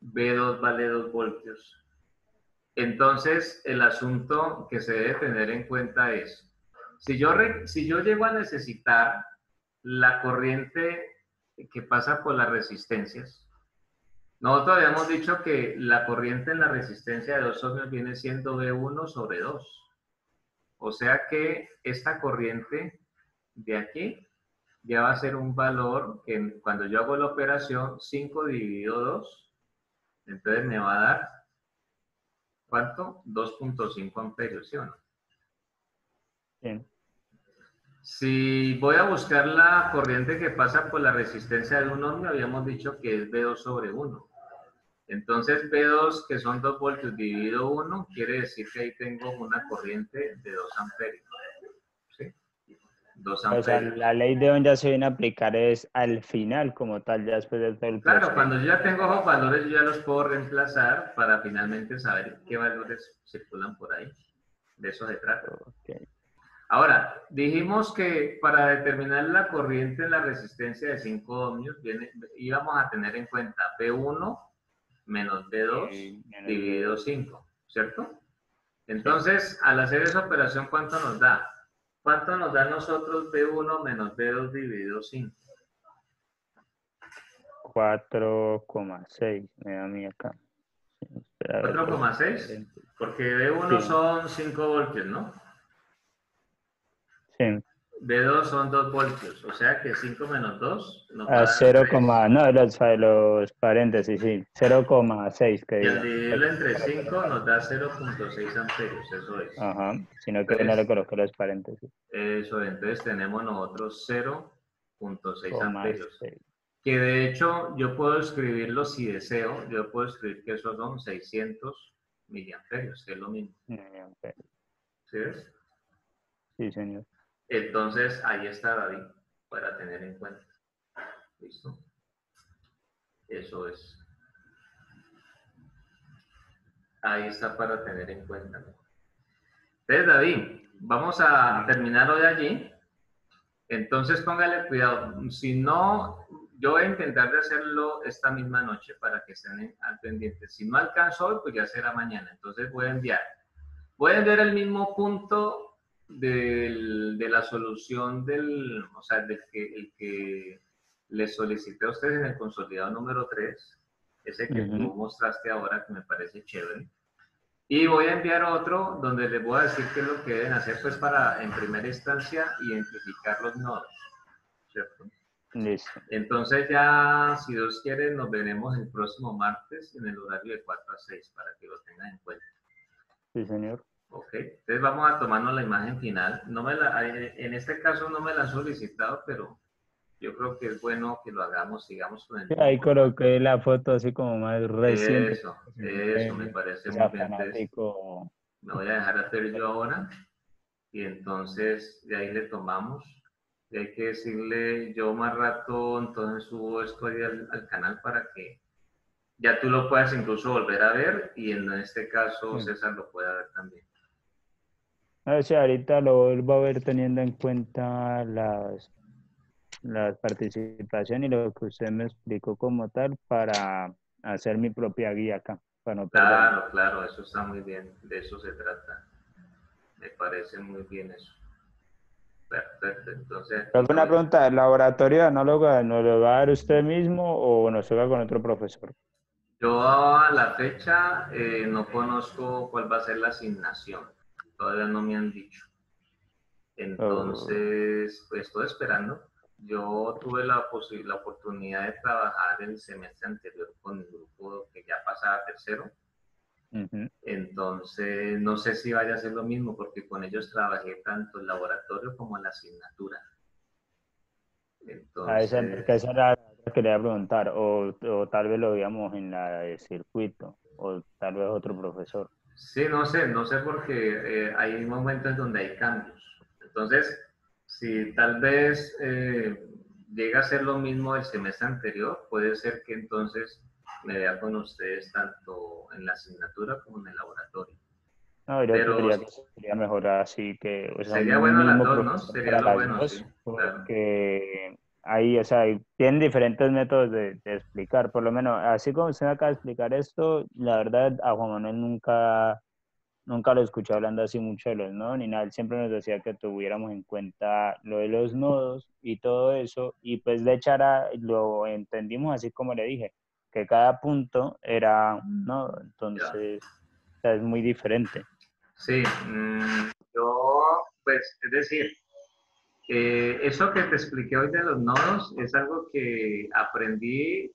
B2 vale 2 voltios, entonces el asunto que se debe tener en cuenta es, si yo llego a necesitar la corriente que pasa por las resistencias, nosotros habíamos dicho que la corriente en la resistencia de 2 ohmios viene siendo B1 sobre 2. O sea que esta corriente de aquí ya va a ser un valor que cuando yo hago la operación 5 dividido 2, entonces me va a dar, ¿cuánto? 2.5 amperios, ¿sí o no? Sí. Si voy a buscar la corriente que pasa por la resistencia de 1 ohmio, habíamos dicho que es B2 sobre 1. Entonces B2, que son 2 voltios dividido 1, quiere decir que ahí tengo una corriente de 2 amperios. ¿Sí? 2 O sea, amperios. la ley de Ohm ya se viene a aplicar es al final, como tal, ya después de todo el Claro, proceso. cuando yo ya tengo esos valores, yo ya los puedo reemplazar para finalmente saber qué valores circulan por ahí. De eso se trata. Okay. Ahora, dijimos que para determinar la corriente en la resistencia de 5 ohmios, íbamos a tener en cuenta B1 menos B2 dividido 5, ¿cierto? Entonces, al hacer esa operación, ¿cuánto nos da? ¿Cuánto nos da a nosotros B1 menos B2 dividido 5? 4,6 me da a mí acá. 4,6, porque B1 sí. son 5 voltios, ¿no? Sí. B2 son 2 voltios, o sea que 5 menos 2 nos va a A dar 0, 3. no, los paréntesis, sí. 0,6 que Y al diga. dividirlo entre 5 nos da 0.6 amperios, eso es. Ajá, sino que no le Entonces, coloqué los paréntesis. entonces tenemos nosotros 0.6 amperios. 6. Que de hecho yo puedo escribirlo si deseo, yo puedo escribir que esos son 600 miliamperios, que es lo mismo. ¿Sí ves? Sí, señor. Entonces ahí está, David, para tener en cuenta. ¿Listo? Eso es. Ahí está para tener en cuenta. Entonces, David, vamos a terminar hoy allí. Entonces, póngale cuidado. Si no, yo voy a intentar de hacerlo esta misma noche para que estén al pendiente. Si no alcanzo hoy, pues ya será mañana. Entonces, voy a enviar. Voy a enviar el mismo punto de la solución o sea, el que le solicité a ustedes en el consolidado número 3. ese que tú mostraste ahora, que me parece chévere. Y voy a enviar otro donde les voy a decir qué es lo que deben hacer, pues para, en primera instancia, identificar los nodos, ¿cierto? Listo. Entonces ya, si Dios quiere, nos veremos el próximo martes en el horario de 4 a 6 para que lo tengan en cuenta. Sí, señor. Ok, entonces vamos a tomarnos la imagen final. En este caso no me la han solicitado, pero yo creo que es bueno que lo hagamos, sigamos con el mismo Ahí formato. coloqué la foto así como más reciente. Eso me parece muy Sea bien. Entonces, fanático. me voy a dejar hacer yo ahora y entonces de ahí le tomamos. Y hay que decirle yo más rato, entonces subo esto ahí al canal para que ya tú lo puedas incluso volver a ver y en este caso Sí. César lo pueda ver también. O sea, ahorita lo vuelvo a ver teniendo en cuenta la participación y lo que usted me explicó como tal para hacer mi propia guía acá, para no perderme. Claro, claro, eso está muy bien, de eso se trata. Me parece muy bien eso. Perfecto, entonces aquí ¿Alguna lo... pregunta? ¿El laboratorio de análoga nos lo va a dar usted mismo o nos toca con otro profesor? Yo a la fecha no conozco cuál va a ser la asignación, todavía no me han dicho. Oh, Entonces, pues estoy esperando. Yo tuve la oportunidad de trabajar el semestre anterior con el grupo que ya pasaba a tercero. Entonces, no sé si vaya a ser lo mismo porque con ellos trabajé tanto el laboratorio como la asignatura. porque Entonces, esa era la otra que quería preguntar, o tal vez lo veíamos en la de circuito, o tal vez otro profesor. sí, no sé porque hay momentos donde hay cambios. Entonces, si tal vez llega a ser lo mismo el semestre anterior, puede ser que entonces me vea con ustedes tanto en la asignatura como en el laboratorio. No, yo Pero creería que sería mejor así que, o sea, sería un bueno las mismo dos, ¿no? profesor Sería para lo las bueno, sí, dos, claro. porque ahí, o sea, tienen diferentes métodos de explicar, por lo menos, así como usted me acaba de explicar esto, la verdad, a Juan Manuel nunca lo escuché hablando así mucho de los nodos ni nada, él siempre nos decía que tuviéramos en cuenta lo de los nodos y todo eso, y pues de Chara lo entendimos así como le dije, que cada punto era un nodo, Ya. entonces, o sea, es muy diferente. Sí, yo, pues, es decir, eso que te expliqué hoy de los nodos es algo que aprendí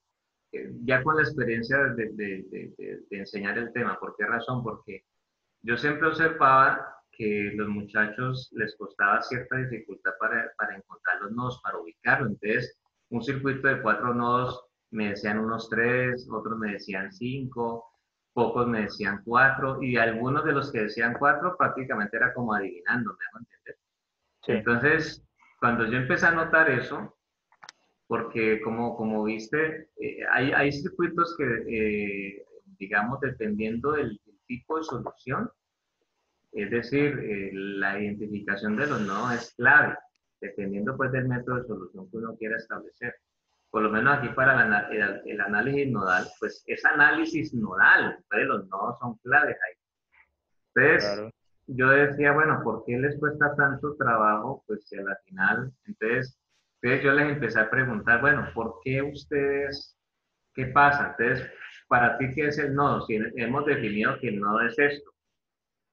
ya con la experiencia de enseñar el tema. ¿Por qué razón? Porque yo siempre observaba que los muchachos les costaba cierta dificultad para encontrar los nodos, para ubicarlo. Entonces, un circuito de 4 nodos me decían unos 3, otros me decían 5, pocos me decían 4, y algunos de los que decían 4 prácticamente era como adivinando, ¿me hago entender? Sí. Entonces, cuando yo empecé a notar eso, porque como viste, hay circuitos que, digamos, dependiendo del tipo de solución, es decir, la identificación de los nodos es clave, dependiendo pues del método de solución que uno quiera establecer. Por lo menos aquí para el análisis nodal, pues es análisis nodal, entonces los nodos son claves ahí. Entonces, Claro. yo decía, bueno, ¿por qué les cuesta tanto trabajo? Pues si a la final, entonces yo les empecé a preguntar, bueno, ¿por qué ustedes, qué pasa? Entonces, ¿para ti qué es el nodo? Si hemos definido que el nodo es esto,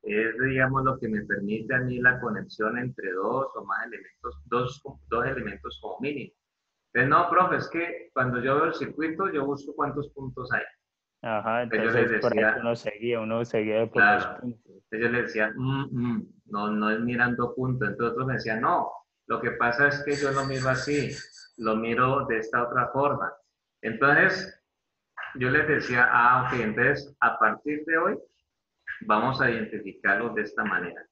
es, digamos, lo que me permite a mí la conexión entre dos o más elementos, dos elementos como mínimo. Entonces, no, profe, es que cuando yo veo el circuito, yo busco cuántos puntos hay. Ajá, Entonces yo les entonces por ahí decía, uno seguía por los claro. puntos. Entonces yo les decía, no, no es mirando puntos. Entonces otros me decían, no, lo que pasa es que yo lo miro así, lo miro de esta otra forma. Entonces yo les decía, ok, entonces a partir de hoy vamos a identificarlos de esta manera.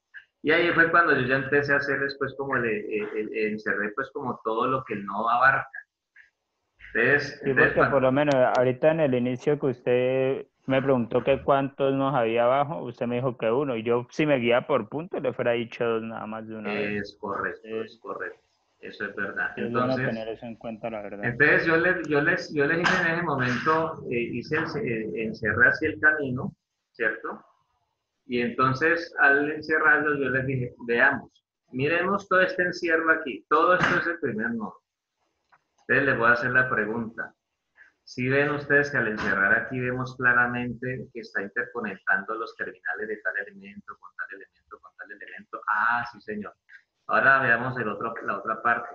Y ahí fue cuando yo ya empecé a hacer después como encerré pues como todo lo que el nodo abarca. Sí, Entonces porque por lo menos ahorita en el inicio que usted me preguntó que cuántos nos había abajo, usted me dijo que uno, y yo si me guía por puntos le fuera dicho dos nada más de una vez. es correcto, Entonces, es correcto. Eso es verdad. sí es bueno tener eso en cuenta, la verdad. Entonces yo les hice en ese momento, encerré así el camino, ¿cierto? Y entonces al encerrarlos yo les dije, veamos, miremos todo este encierro aquí, todo esto es el primer nodo. Entonces les voy a hacer la pregunta, Si ven ustedes que al encerrar aquí vemos claramente que está interconectando los terminales de tal elemento con tal elemento con tal elemento. Ah, sí, señor. Ahora veamos la otra parte.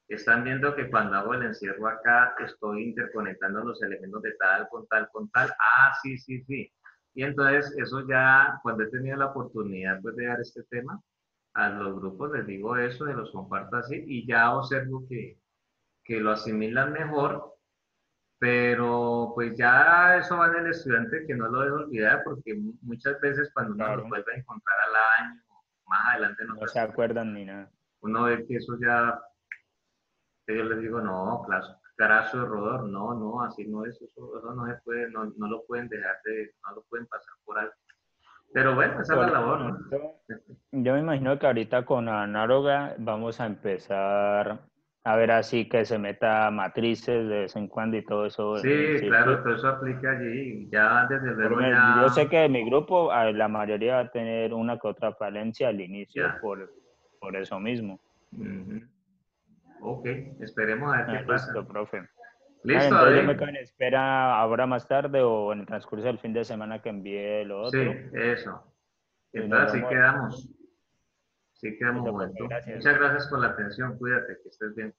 Están viendo que cuando hago el encierro acá, estoy interconectando los elementos de tal con tal con tal. Ah, sí, sí, sí. Y entonces eso ya, cuando he tenido la oportunidad pues, de dar este tema, a los grupos les digo eso, se los comparto así y ya observo que lo asimilan mejor, pero pues ya eso va en el estudiante que no lo debe olvidar porque muchas veces cuando uno los Claro, vuelve a encontrar al año, más adelante en no otra se situación, acuerdan ni nada. uno ve que eso ya, que yo les digo, no, carazo error, no, no, así no es, eso no se puede, no, no lo pueden dejar de, no lo pueden pasar por alto. Pero bueno, esa es Por la ejemplo, labor, ¿no? nosotros, yo me imagino que ahorita con análoga vamos a empezar a ver así que se meta matrices de vez en cuando y todo eso Sí, en claro, circuit. todo eso aplica allí, ya desde Por luego ejemplo, yo ya, sé que de mi grupo la mayoría va a tener una que otra falencia al inicio ya. por eso mismo. Ujú. Ok, esperemos a ver qué Ah, pasa. listo, profe. Vale, Listo, entonces yo me David. quedo en espera ahora más tarde o en el transcurso del fin de semana que envíe lo Sí, otro eso. y nos Entonces así vemos. quedamos. Sí quedamos Listo, profe, vuelto. gracias. Muchas gracias por la atención. Cuídate, que estés bien.